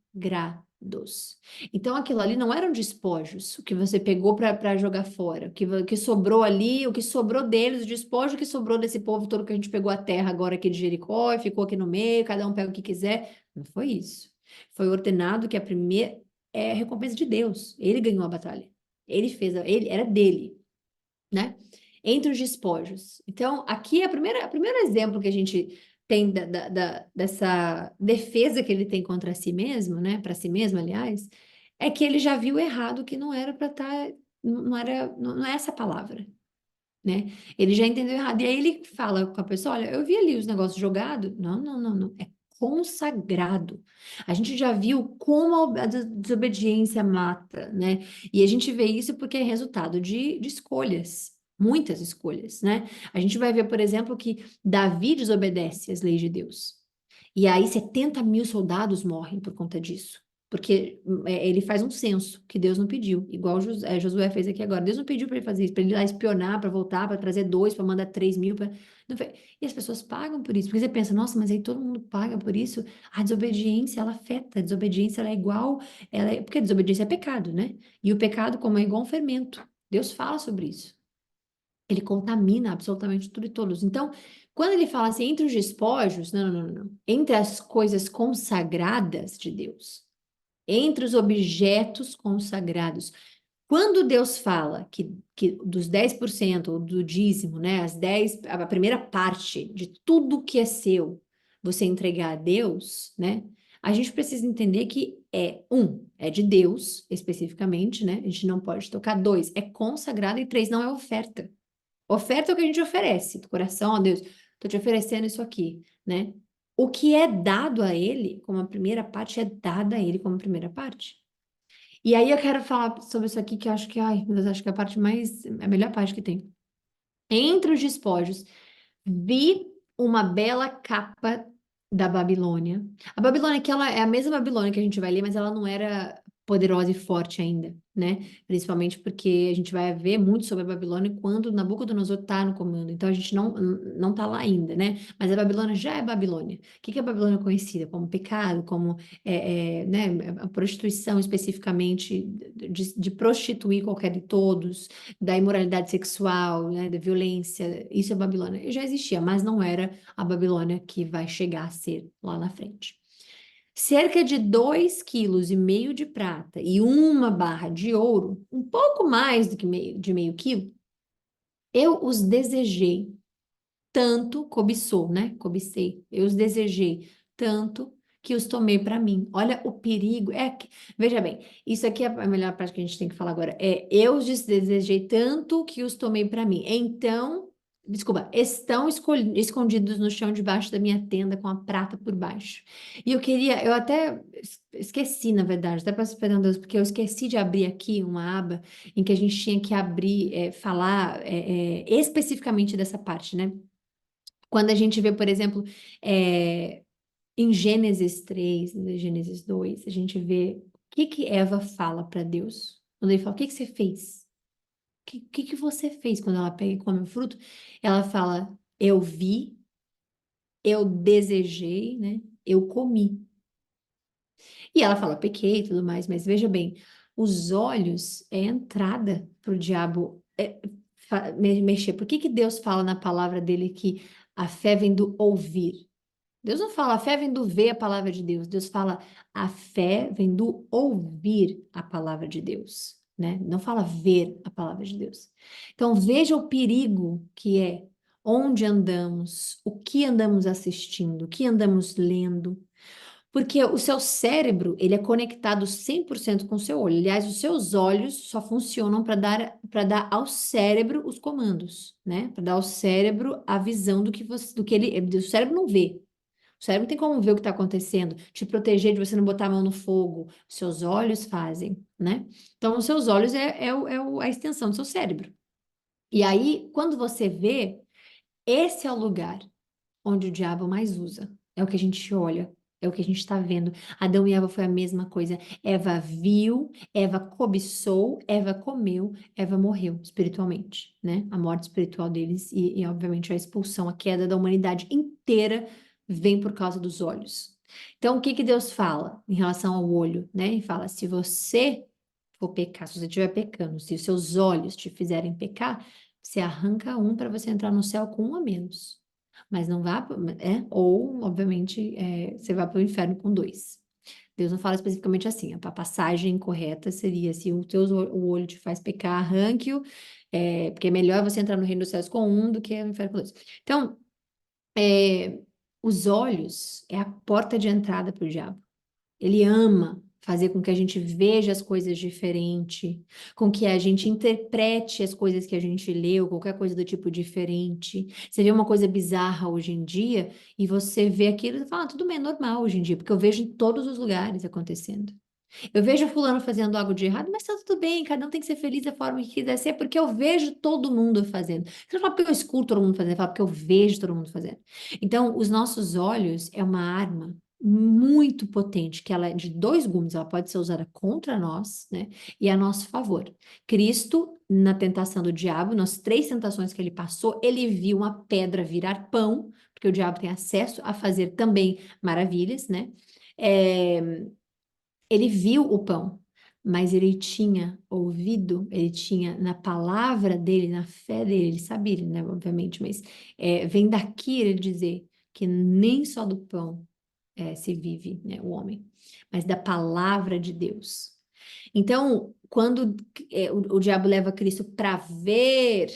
Então, aquilo ali não eram despojos, o que você pegou para jogar fora, que sobrou ali, o que sobrou deles, o despojo que sobrou desse povo todo que a gente pegou a terra agora aqui de Jericó e ficou aqui no meio, cada um pega o que quiser. Não foi isso. Foi ordenado que a primeira é a recompensa de Deus. Ele ganhou a batalha. Ele fez, ele era dele, né? Entre os despojos. Então, aqui é o primeiro exemplo que a gente tem dessa defesa que ele tem contra si mesmo, né? Para si mesmo, aliás, é que ele já viu errado que não era para estar, não é essa palavra, né? Ele já entendeu errado. E aí ele fala com a pessoa: olha, eu vi ali os negócios jogados. Não, não, não, não. É consagrado. A gente já viu como a desobediência mata, né? E a gente vê isso porque é resultado de escolhas. Muitas escolhas, né? A gente vai ver, por exemplo, que Davi desobedece às leis de Deus. E aí 70 mil soldados morrem por conta disso. Porque ele faz um censo que Deus não pediu, igual Josué fez aqui agora. Deus não pediu para ele fazer isso, para ele ir lá espionar, para voltar, para trazer 2, para mandar 3 mil. E as pessoas pagam por isso. Porque você pensa, nossa, mas aí todo mundo paga por isso. A desobediência, ela afeta. A desobediência, ela é igual. Porque a desobediência é pecado, né? E o pecado, como é igual um fermento. Deus fala sobre isso. Ele contamina absolutamente tudo e todos. Então, quando ele fala assim, entre os despojos, não, não, não, não. Entre as coisas consagradas de Deus, entre os objetos consagrados. Quando Deus fala que dos 10% ou do dízimo, né, a primeira parte de tudo que é seu, você entregar a Deus, né, a gente precisa entender que é de Deus, especificamente, né, a gente não pode tocar. 2, é consagrado. E 3, não é oferta. Oferta é o que a gente oferece, do coração, ó Deus, estou te oferecendo isso aqui, né? O que é dado a ele, como a primeira parte, é dada a ele como a primeira parte. E aí eu quero falar sobre isso aqui, que eu acho que, ai, meu Deus, acho que é a melhor parte que tem. Entre os despojos, vi uma bela capa da Babilônia. A Babilônia, que ela é a mesma Babilônia que a gente vai ler, mas ela não era poderosa e forte ainda, né? Principalmente porque a gente vai ver muito sobre a Babilônia quando Nabucodonosor está no comando. Então a gente não está lá ainda, né? Mas a Babilônia já é Babilônia. O que que a Babilônia é conhecida? Como pecado, como né, a prostituição especificamente, de prostituir qualquer de todos, da imoralidade sexual, né, da violência. Isso é Babilônia. E já existia, mas não era a Babilônia que vai chegar a ser lá na frente. Cerca de 2,5 kg de prata e 1 barra de ouro, um pouco mais do que meio quilo, eu os desejei tanto, cobiçou, né? Cobicei. Eu os desejei tanto que os tomei para mim. Olha o perigo. Veja bem, isso aqui é a melhor parte que a gente tem que falar agora. Eu os desejei tanto que os tomei para mim. Então, desculpa, estão escondidos no chão debaixo da minha tenda com a prata por baixo. E eu até esqueci, na verdade, até peço perdão a Deus, porque eu esqueci de abrir aqui uma aba em que a gente tinha que abrir, falar especificamente dessa parte, né? Quando a gente vê, por exemplo, é, em Gênesis 3, em Gênesis 2, a gente vê o que que Eva fala para Deus. Quando ele fala, o que que você fez? O que que você fez quando ela pega e come o fruto? Ela fala, eu vi, eu desejei, né? Eu comi. E ela fala, pequei e tudo mais, mas veja bem, os olhos é a entrada para o diabo mexer. Por que que Deus fala na palavra dele que a fé vem do ouvir? Deus não fala a fé vem do ver a palavra de Deus. Deus fala a fé vem do ouvir a palavra de Deus, né? Não fala ver a palavra de Deus. Então veja o perigo que é onde andamos, o que andamos assistindo, o que andamos lendo, porque o seu cérebro, ele é conectado 100% com o seu olho. Aliás, os seus olhos só funcionam para dar ao cérebro os comandos, né? Para dar ao cérebro a visão do que ele, o cérebro não vê. O cérebro não tem como ver o que está acontecendo, te proteger de você não botar a mão no fogo. Os seus olhos fazem, né? Então, os seus olhos a extensão do seu cérebro. E aí, quando você vê, esse é o lugar onde o diabo mais usa. É o que a gente olha, é o que a gente está vendo. Adão e Eva foi a mesma coisa. Eva viu, Eva cobiçou, Eva comeu, Eva morreu espiritualmente, né? A morte espiritual deles obviamente, a expulsão, a queda da humanidade inteira vem por causa dos olhos. Então, o que que Deus fala em relação ao olho, né? Ele fala: se você for pecar, se você estiver pecando, se os seus olhos te fizerem pecar, você arranca um para você entrar no céu com um a menos. Mas não vá, ou, obviamente, você vai para o inferno com dois. Deus não fala especificamente assim, a passagem correta seria se o olho te faz pecar, arranque-o, porque é melhor você entrar no reino dos céus com um do que no inferno com dois. Então, os olhos é a porta de entrada para o diabo. Ele ama fazer com que a gente veja as coisas diferente, com que a gente interprete as coisas que a gente leu, qualquer coisa do tipo diferente. Você vê uma coisa bizarra hoje em dia e você vê aquilo e fala, tudo bem, é normal hoje em dia, porque eu vejo em todos os lugares acontecendo. Eu vejo fulano fazendo algo de errado, mas tá tudo bem, cada um tem que ser feliz da forma que quiser ser, porque eu vejo todo mundo fazendo. Você não fala porque eu escuto todo mundo fazendo, fala porque eu vejo todo mundo fazendo. Então, os nossos olhos é uma arma muito potente, que ela é de dois gumes, ela pode ser usada contra nós, né, e a nosso favor. Cristo, na tentação do diabo, nas 3 tentações que ele passou, ele viu uma pedra virar pão, porque o diabo tem acesso a fazer também maravilhas, né? Ele viu o pão, mas ele tinha ouvido, ele tinha na palavra dele, na fé dele, ele sabia, né, obviamente, mas vem daqui ele dizer que nem só do pão se vive, né, o homem, mas da palavra de Deus. Então, quando o diabo leva Cristo para ver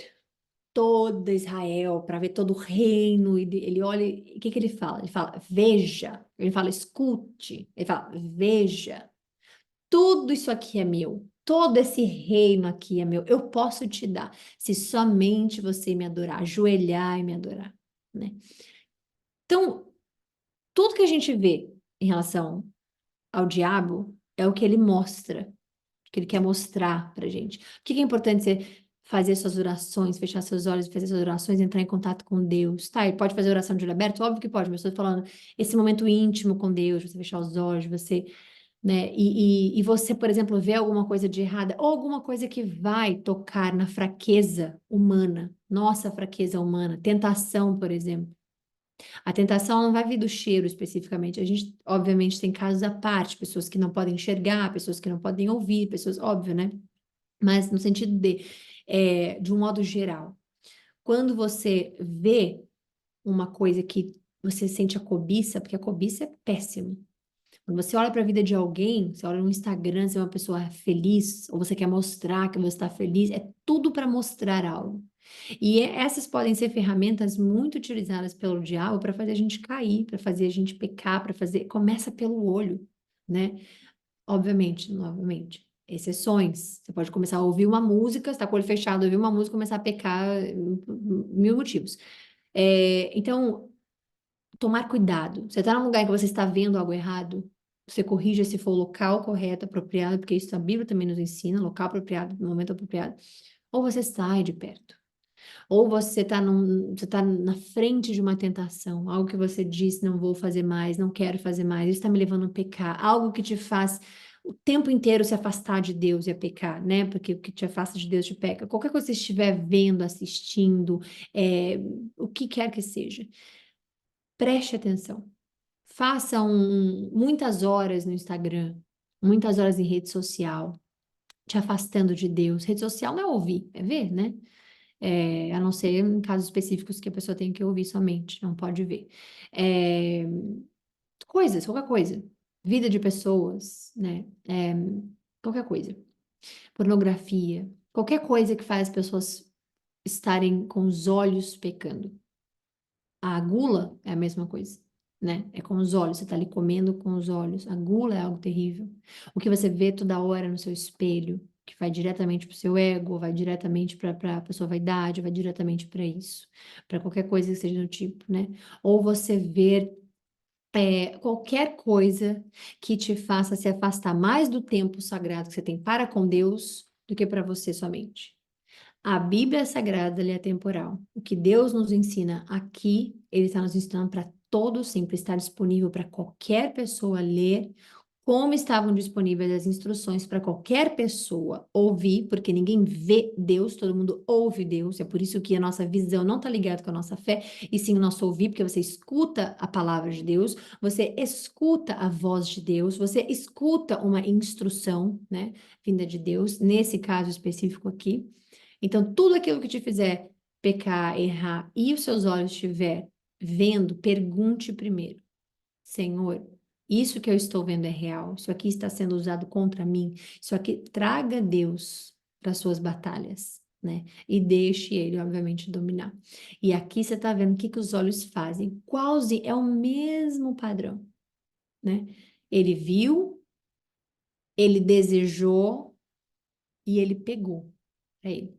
toda Israel, para ver todo o reino, e ele olha, o que que ele fala? Ele fala, veja, ele fala, escute, ele fala, veja. Tudo isso aqui é meu. Todo esse reino aqui é meu. Eu posso te dar se somente você me adorar, ajoelhar e me adorar, né? Então, tudo que a gente vê em relação ao diabo é o que ele mostra, o que ele quer mostrar pra gente. O que é importante você fazer suas orações, fechar seus olhos, fazer suas orações, entrar em contato com Deus, tá? E pode fazer oração de olho aberto? Óbvio que pode, mas eu estou falando esse momento íntimo com Deus, você fechar os olhos, você né? E você, por exemplo, vê alguma coisa de errada, ou alguma coisa que vai tocar na fraqueza humana, nossa fraqueza humana, tentação, por exemplo. A tentação não vai vir do cheiro especificamente. A gente, obviamente, tem casos à parte, pessoas que não podem enxergar, pessoas que não podem ouvir, pessoas, óbvio, né? Mas no sentido de um modo geral, quando você vê uma coisa que você sente a cobiça, porque a cobiça é péssima. Quando você olha para a vida de alguém, você olha no Instagram, você é uma pessoa feliz, ou você quer mostrar que você está feliz, é tudo para mostrar algo. E essas podem ser ferramentas muito utilizadas pelo diabo para fazer a gente cair, para fazer a gente pecar, para fazer. Começa pelo olho, né? Obviamente, novamente, exceções. Você pode começar a ouvir uma música, está com o olho fechado, ouvir uma música, começar a pecar, mil motivos. Então, tomar cuidado. Você está num lugar em que você está vendo algo errado, você corrija se for o local correto, apropriado, porque isso a Bíblia também nos ensina, local apropriado, no momento apropriado. Ou você sai de perto. Ou você tá na frente de uma tentação, algo que você diz, não vou fazer mais, não quero fazer mais, isso está me levando a pecar, algo que te faz o tempo inteiro se afastar de Deus e a pecar, né? Porque o que te afasta de Deus te peca. Qualquer coisa que você estiver vendo, assistindo, o que quer que seja, preste atenção. Faça muitas horas no Instagram, muitas horas em rede social, te afastando de Deus. Rede social não é ouvir, é ver, né? A não ser em casos específicos que a pessoa tem que ouvir somente, não pode ver. É, coisas, qualquer coisa. Vida de pessoas, né? Qualquer coisa. Pornografia. Qualquer coisa que faz as pessoas estarem com os olhos pecando. A gula é a mesma coisa, né? É com os olhos, você está ali comendo com os olhos. A gula é algo terrível. O que você vê toda hora no seu espelho, que vai diretamente para o seu ego, vai diretamente para a sua vaidade, vai diretamente para isso, para qualquer coisa que seja do tipo, né? Ou você ver qualquer coisa que te faça se afastar mais do tempo sagrado que você tem para com Deus do que para você somente. A Bíblia Sagrada, ela é temporal. O que Deus nos ensina aqui, Ele está nos ensinando para todo sempre, está disponível para qualquer pessoa ler, como estavam disponíveis as instruções para qualquer pessoa ouvir, porque ninguém vê Deus, todo mundo ouve Deus, é por isso que a nossa visão não está ligada com a nossa fé, e sim o nosso ouvir, porque você escuta a palavra de Deus, você escuta a voz de Deus, você escuta uma instrução, né, vinda de Deus, nesse caso específico aqui. Então, tudo aquilo que te fizer pecar, errar e os seus olhos estiver vendo, pergunte primeiro: Senhor, isso que eu estou vendo é real? Isso aqui está sendo usado contra mim? Isso aqui traga Deus para suas batalhas, né? E deixe ele, obviamente, dominar. E aqui você está vendo o que que os olhos fazem. Quase é o mesmo padrão, né? Ele viu, ele desejou e ele pegou para ele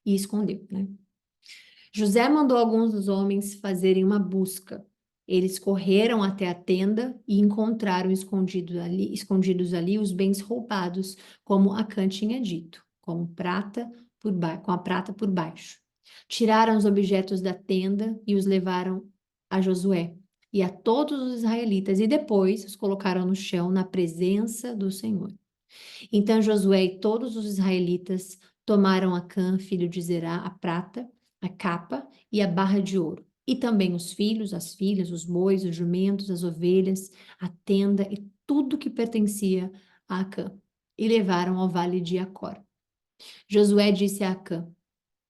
e escondeu, né? José mandou alguns dos homens fazerem uma busca. Eles correram até a tenda e encontraram escondidos ali os bens roubados, como Acã tinha dito, com a prata por baixo. Tiraram os objetos da tenda e os levaram a Josué e a todos os israelitas, e depois os colocaram no chão na presença do Senhor. Então Josué e todos os israelitas tomaram Acã, filho de Zerá, a prata, a capa e a barra de ouro, e também os filhos, as filhas, os bois, os jumentos, as ovelhas, a tenda e tudo que pertencia a Acã, e levaram ao vale de Acor. Josué disse a Acã: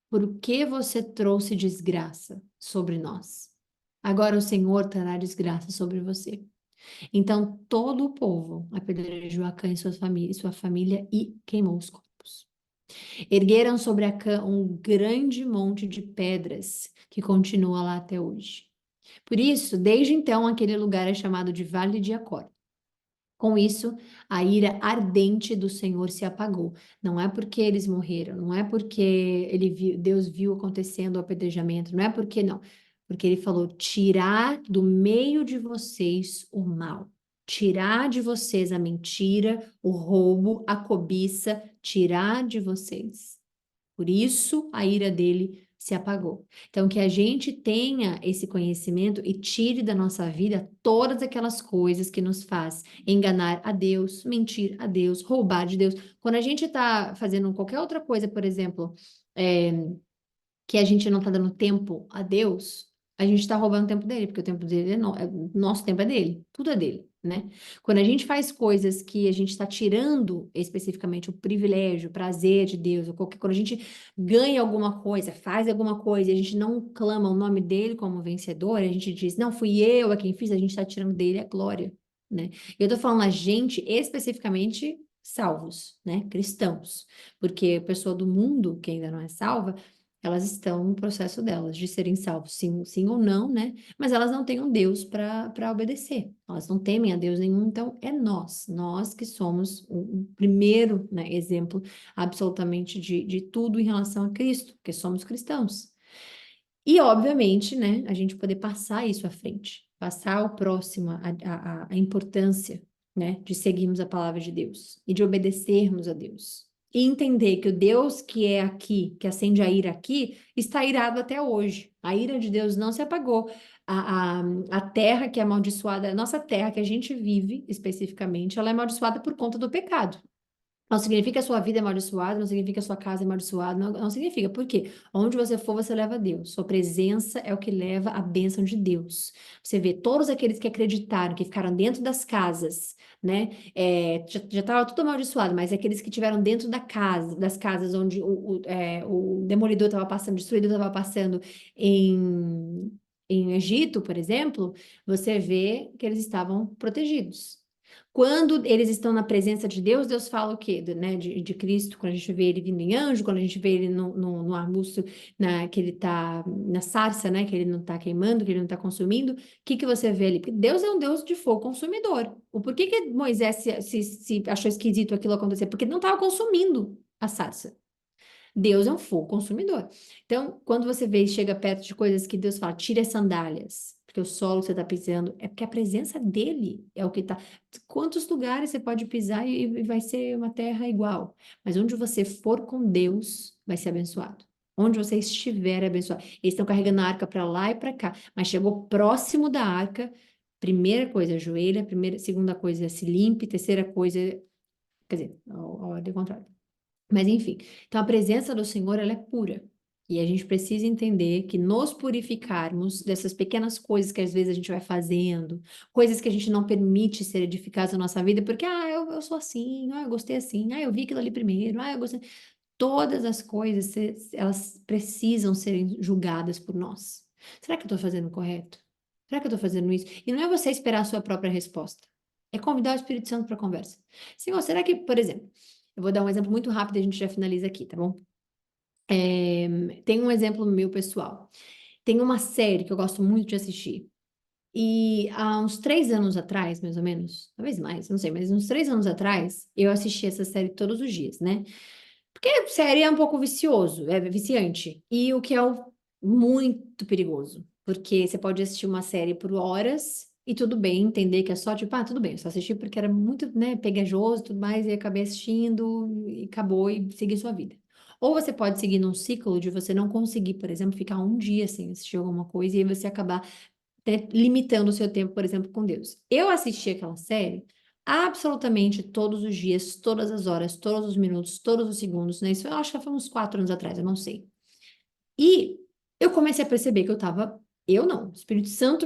Por que você trouxe desgraça sobre nós? Agora o Senhor trará desgraça sobre você. Então todo o povo apedrejou Acã sua família e queimou os corpos. Ergueram sobre Acã um grande monte de pedras que continua lá até hoje. Por isso, desde então, aquele lugar é chamado de Vale de Acor. Com isso, a ira ardente do Senhor se apagou. Não é porque eles morreram, não é porque Deus viu acontecendo o apedrejamento, não é porque não. Porque ele falou: tirar do meio de vocês o mal, tirar de vocês a mentira, o roubo, a cobiça, tirar de vocês. Por isso, a ira dele se apagou. Então, que a gente tenha esse conhecimento e tire da nossa vida todas aquelas coisas que nos faz enganar a Deus, mentir a Deus, roubar de Deus. Quando a gente está fazendo qualquer outra coisa, por exemplo, é, que a gente não está dando tempo a Deus, a gente está roubando o tempo dele, porque o tempo dele nosso tempo é dele, tudo é dele, né? Quando a gente faz coisas que a gente está tirando especificamente o privilégio, o prazer de Deus, ou qualquer, quando a gente ganha alguma coisa, faz alguma coisa, e a gente não clama o nome dele como vencedor, a gente diz, não, fui eu a quem fiz, a gente está tirando dele a glória, né? Eu tô falando a gente especificamente salvos, né? Cristãos, porque a pessoa do mundo que ainda não é salva, elas estão no processo delas de serem salvos, sim, sim ou não, né? Mas elas não têm um Deus para obedecer. Elas não temem a Deus nenhum, então é nós que somos o primeiro, né, exemplo absolutamente de tudo em relação a Cristo, porque somos cristãos. E, obviamente, né, a gente poder passar isso à frente, passar ao próximo a importância, né, de seguirmos a palavra de Deus e de obedecermos a Deus. E entender que o Deus que é aqui, que acende a ira aqui, está irado até hoje. A ira de Deus não se apagou. A terra que é amaldiçoada, a nossa terra que a gente vive especificamente, ela é amaldiçoada por conta do pecado. Não significa que a sua vida é amaldiçoada, não significa que a sua casa é amaldiçoada, não significa. Por quê? Onde você for, você leva Deus. Sua presença é o que leva a bênção de Deus. Você vê todos aqueles que acreditaram, que ficaram dentro das casas, né? Já estava tudo amaldiçoado, mas aqueles que tiveram dentro das casas onde o demolidor estava passando, o destruidor estava passando em Egito, por exemplo, você vê que eles estavam protegidos. Quando eles estão na presença de Deus, Deus fala o quê? Né, de Cristo, quando a gente vê ele vindo em anjo, quando a gente vê ele no arbusto, que ele está na sarça, né? Que ele não está queimando, que ele não está consumindo. O que que você vê ali? Porque Deus é um Deus de fogo consumidor. O porquê que Moisés se achou esquisito aquilo acontecer? Porque ele não estava consumindo a sarça. Deus é um fogo consumidor. Então, quando você vê e chega perto de coisas que Deus fala, tire as sandálias, porque o solo que você está pisando é porque a presença dele é o que está. Quantos lugares você pode pisar e vai ser uma terra igual? Mas onde você for com Deus, vai ser abençoado. Onde você estiver é abençoado. Eles estão carregando a arca para lá e para cá, mas chegou próximo da arca. Primeira coisa, ajoelha. Segunda coisa, se limpe. Terceira coisa, quer dizer, a ordem contrária. Mas enfim, então a presença do Senhor, ela é pura. E a gente precisa entender que nos purificarmos dessas pequenas coisas que às vezes a gente vai fazendo, coisas que a gente não permite ser edificadas na nossa vida, porque, eu sou assim, eu gostei assim, eu vi aquilo ali primeiro, eu gostei. Todas as coisas, elas precisam serem julgadas por nós. Será que eu estou fazendo correto? Será que eu estou fazendo isso? E não é você esperar a sua própria resposta. É convidar o Espírito Santo para a conversa. Senhor, será que, por exemplo, eu vou dar um exemplo muito rápido e a gente já finaliza aqui, tá bom? Tem um exemplo meu pessoal. Tem uma série que eu gosto muito de assistir. E há uns 3 anos atrás, mais ou menos, talvez mais, não sei, mas uns 3 anos atrás, eu assisti essa série todos os dias, né? Porque série é um pouco vicioso, é viciante. E o que é muito perigoso. Porque você pode assistir uma série por horas e tudo bem, entender que é só tipo, tudo bem, eu só assisti porque era muito, né, pegajoso e tudo mais, e acabei assistindo e acabou e segui sua vida. Ou você pode seguir num ciclo de você não conseguir, por exemplo, ficar um dia sem assistir alguma coisa e aí você acabar, né, limitando o seu tempo, por exemplo, com Deus. Eu assisti aquela série absolutamente todos os dias, todas as horas, todos os minutos, todos os segundos, né? Isso eu acho que foi uns 4 anos atrás, eu não sei. E eu comecei a perceber que eu não, o Espírito Santo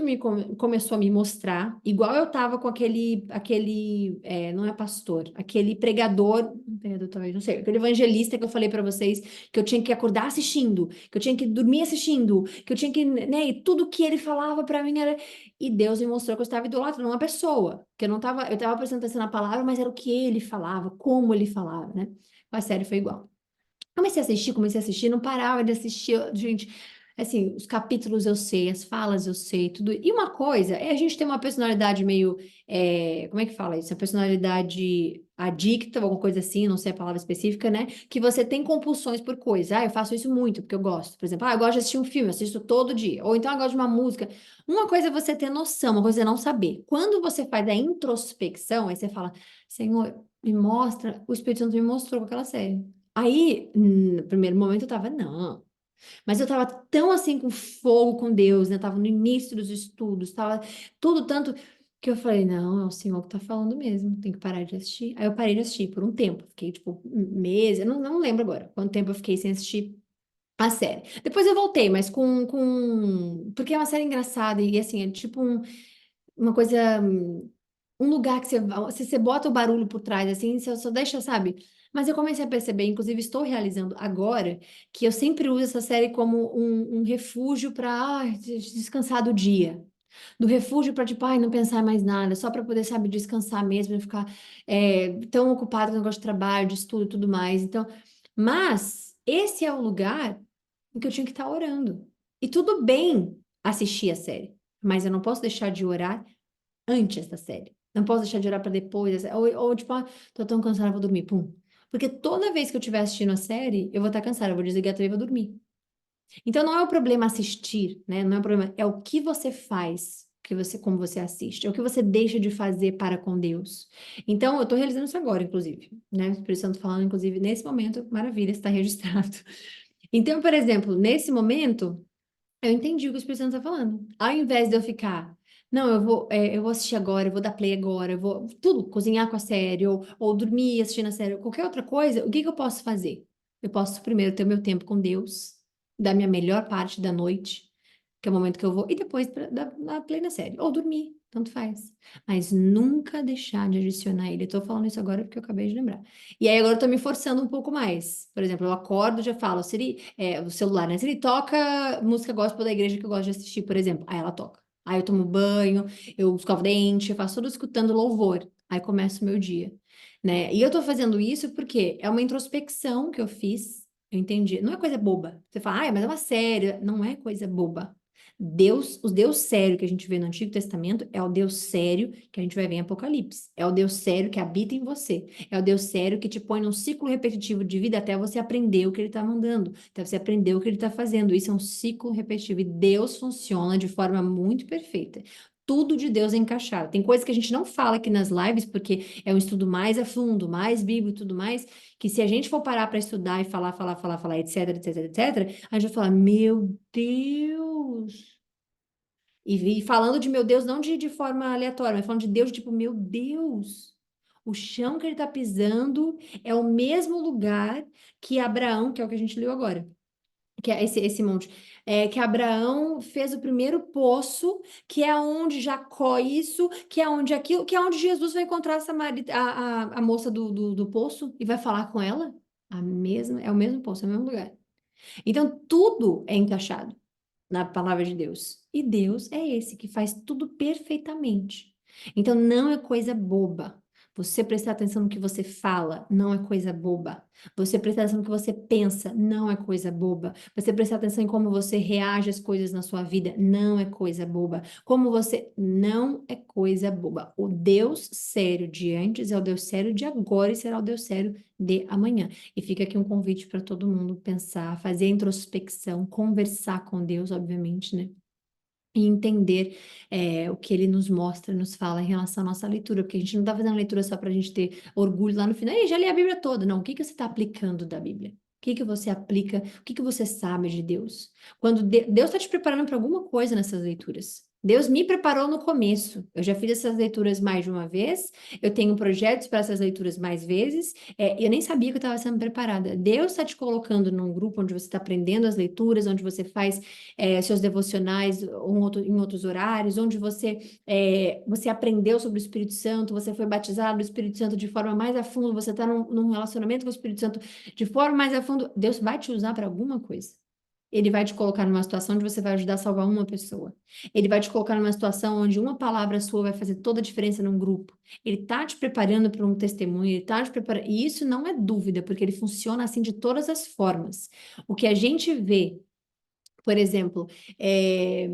começou a me mostrar, igual eu tava com não é pastor, aquele pregador talvez, não sei, aquele evangelista que eu falei para vocês, que eu tinha que acordar assistindo, que eu tinha que dormir assistindo, que eu tinha que, né, e tudo que ele falava para mim era, e Deus me mostrou que eu estava idolatrando uma pessoa, que eu tava prestando atenção na palavra, mas era o que ele falava, como ele falava, né? A série foi igual. Comecei a assistir, não parava de assistir, gente, assim, os capítulos eu sei, as falas eu sei, tudo. E uma coisa é a gente ter uma personalidade meio, como é que fala isso? A personalidade adicta, alguma coisa assim, não sei a palavra específica, né? Que você tem compulsões por coisa. Eu faço isso muito, porque eu gosto. Por exemplo, eu gosto de assistir um filme, eu assisto todo dia. Ou então eu gosto de uma música. Uma coisa é você ter noção, uma coisa é não saber. Quando você faz a introspecção, aí você fala, Senhor, me mostra, o Espírito Santo me mostrou com aquela série. Aí, no primeiro momento, eu tava, não. Mas eu tava tão assim com fogo com Deus, né? Tava no início dos estudos, tava tudo tanto que eu falei, não, é o Senhor que tá falando mesmo, tem que parar de assistir. Aí eu parei de assistir por um tempo, fiquei tipo um mês, eu não lembro agora quanto tempo eu fiquei sem assistir a série. Depois eu voltei, mas porque é uma série engraçada e assim, é tipo uma coisa, um lugar que você bota o barulho por trás, assim, você só deixa, sabe? Mas eu comecei a perceber, inclusive estou realizando agora, que eu sempre uso essa série como um refúgio para descansar do dia. Do refúgio para, tipo, ai, não pensar em mais nada, só para poder, sabe, descansar mesmo, não ficar tão ocupado com o negócio de trabalho, de estudo e tudo mais. Então, mas esse é o lugar em que eu tinha que estar orando. E tudo bem assistir a série, mas eu não posso deixar de orar antes da série. Não posso deixar de orar para depois, ou tipo, ah, tô tão cansada, vou dormir, pum. Porque toda vez que eu estiver assistindo a série, eu vou estar cansada, eu vou desligar a TV e vou dormir. Então não é o problema assistir, né? Não é o problema, é o que você faz, como você assiste, é o que você deixa de fazer para com Deus. Então eu tô realizando isso agora, inclusive, né? O Espírito Santo falando, inclusive, nesse momento, maravilha, está registrado. Então, por exemplo, nesse momento, eu entendi o que o Espírito Santo está falando. Ao invés de eu ficar, não, eu vou assistir agora, eu vou dar play agora, eu vou tudo, cozinhar com a série, ou dormir assistindo a série, ou qualquer outra coisa, o que que eu posso fazer? Eu posso primeiro ter o meu tempo com Deus, dar minha melhor parte da noite, que é o momento que eu vou, e depois dar play na série, ou dormir, tanto faz. Mas nunca deixar de adicionar ele. Eu tô falando isso agora porque eu acabei de lembrar. E aí agora eu tô me forçando um pouco mais. Por exemplo, eu acordo e já falo, Siri, o celular, né? Siri, toca música gospel da igreja que eu gosto de assistir, por exemplo. Aí ela toca. Aí eu tomo banho, eu escovo dente, eu faço tudo escutando louvor. Aí começa o meu dia, né? E eu tô fazendo isso porque é uma introspecção que eu fiz. Eu entendi. Não é coisa boba. Você fala, mas é uma série. Não é coisa boba. Deus, o Deus sério que a gente vê no Antigo Testamento é o Deus sério que a gente vai ver em Apocalipse. É o Deus sério que habita em você. É o Deus sério que te põe num ciclo repetitivo de vida até você aprender o que ele está mandando, até você aprender o que ele está fazendo. Isso é um ciclo repetitivo e Deus funciona de forma muito perfeita. Tudo de Deus é encaixado. Tem coisas que a gente não fala aqui nas lives, porque é um estudo mais a fundo, mais bíblico e tudo mais, que se a gente for parar para estudar e falar, etc, etc, etc, a gente vai falar, meu Deus! E falando de meu Deus, não de forma aleatória, mas falando de Deus, tipo, meu Deus, o chão que ele está pisando é o mesmo lugar que Abraão, que é o que a gente leu agora, que é esse monte, que Abraão fez o primeiro poço, que é onde Jacó isso, que é onde aquilo, que é onde Jesus vai encontrar a moça do poço e vai falar com ela. É o mesmo poço, é o mesmo lugar. Então, tudo é encaixado na palavra de Deus. E Deus é esse que faz tudo perfeitamente. Então não é coisa boba. Você prestar atenção no que você fala não é coisa boba. Você prestar atenção no que você pensa não é coisa boba. Você prestar atenção em como você reage às coisas na sua vida não é coisa boba. Como você não é coisa boba. O Deus sério de antes é o Deus sério de agora e será o Deus sério de amanhã. E fica aqui um convite para todo mundo pensar, fazer introspecção, conversar com Deus, obviamente, né? E entender o que ele nos mostra, nos fala em relação à nossa leitura, porque a gente não está fazendo leitura só para a gente ter orgulho lá no final, e já li a Bíblia toda. Não, o que que você está aplicando da Bíblia? O que que você aplica? O que que você sabe de Deus? Quando Deus está te preparando para alguma coisa nessas leituras. Deus me preparou no começo. Eu já fiz essas leituras mais de uma vez. Eu tenho projetos para essas leituras mais vezes. Eu nem sabia que eu estava sendo preparada. Deus está te colocando num grupo onde você está aprendendo as leituras, onde você faz seus devocionais em outros horários, onde você aprendeu sobre o Espírito Santo, você foi batizado no Espírito Santo de forma mais a fundo, você está num relacionamento com o Espírito Santo de forma mais a fundo, Deus vai te usar para alguma coisa. Ele vai te colocar numa situação onde você vai ajudar a salvar uma pessoa. Ele vai te colocar numa situação onde uma palavra sua vai fazer toda a diferença num grupo. Ele tá te preparando para um testemunho, ele tá te preparando. E isso não é dúvida, porque ele funciona assim de todas as formas. O que a gente vê, por exemplo, é,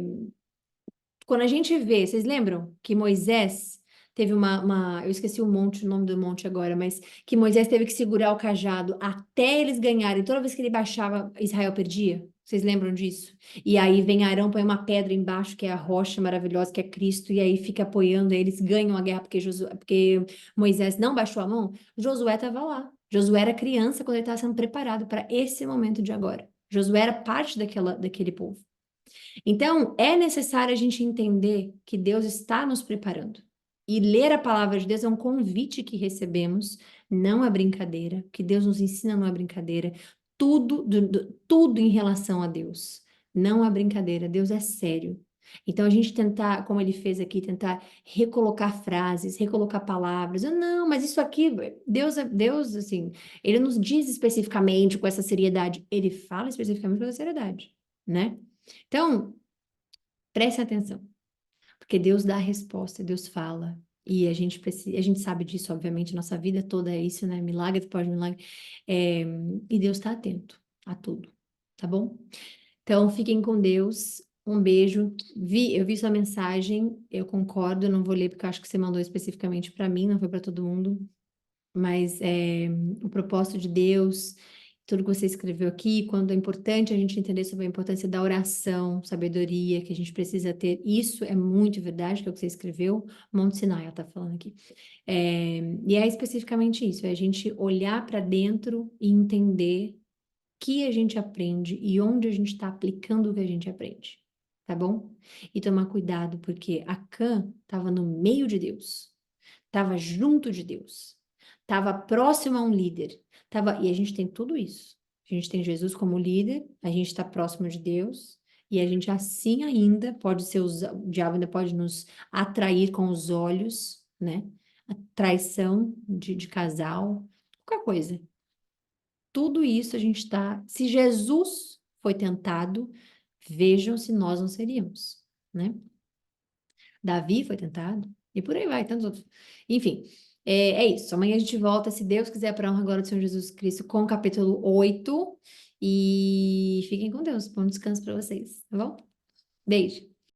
quando a gente vê, vocês lembram que Moisés teve eu esqueci o nome do monte agora, mas que Moisés teve que segurar o cajado até eles ganharem. Toda vez que ele baixava, Israel perdia. Vocês lembram disso? E aí vem Arão, põe uma pedra embaixo, que é a rocha maravilhosa, que é Cristo, e aí fica apoiando, aí eles ganham a guerra porque Moisés não baixou a mão. Josué estava lá. Josué era criança quando ele estava sendo preparado para esse momento de agora. Josué era parte daquele povo. Então, é necessário a gente entender que Deus está nos preparando. E ler a palavra de Deus é um convite que recebemos, não é brincadeira. O que Deus nos ensina não é brincadeira. Tudo, tudo em relação a Deus. Não é brincadeira. Deus é sério. Então, a gente tentar, como ele fez aqui, tentar recolocar frases, recolocar palavras. Eu, não, mas isso aqui, Deus, assim, ele nos diz especificamente com essa seriedade. Ele fala especificamente com essa seriedade, né? Então, preste atenção, porque Deus dá a resposta, Deus fala, e a gente precisa, a gente sabe disso, obviamente, nossa vida toda é isso, né? Milagre depois de milagre, é, e Deus está atento a tudo, tá bom? Então, fiquem com Deus, um beijo. Eu vi sua mensagem, eu concordo, eu não vou ler porque eu acho que você mandou especificamente para mim, não foi para todo mundo, mas o propósito de Deus, tudo que você escreveu aqui, quando é importante a gente entender sobre a importância da oração, sabedoria, que a gente precisa ter, isso é muito verdade, que é o que você escreveu, Monte Sinai, ela está falando aqui. E é especificamente isso, é a gente olhar para dentro e entender o que a gente aprende e onde a gente está aplicando o que a gente aprende, tá bom? E tomar cuidado, porque Acã estava no meio de Deus, estava junto de Deus, estava próximo a um líder, e a gente tem tudo isso. A gente tem Jesus como líder, a gente está próximo de Deus, e a gente assim ainda pode ser, o diabo ainda pode nos atrair com os olhos, né? A traição de casal, qualquer coisa. Tudo isso a gente está. Se Jesus foi tentado, vejam se nós não seríamos, né? Davi foi tentado, e por aí vai, tantos outros. Enfim, é isso. Amanhã a gente volta, se Deus quiser, para a honra agora do Senhor Jesus Cristo, com o capítulo 8. E fiquem com Deus. Bom descanso para vocês, tá bom? Beijo.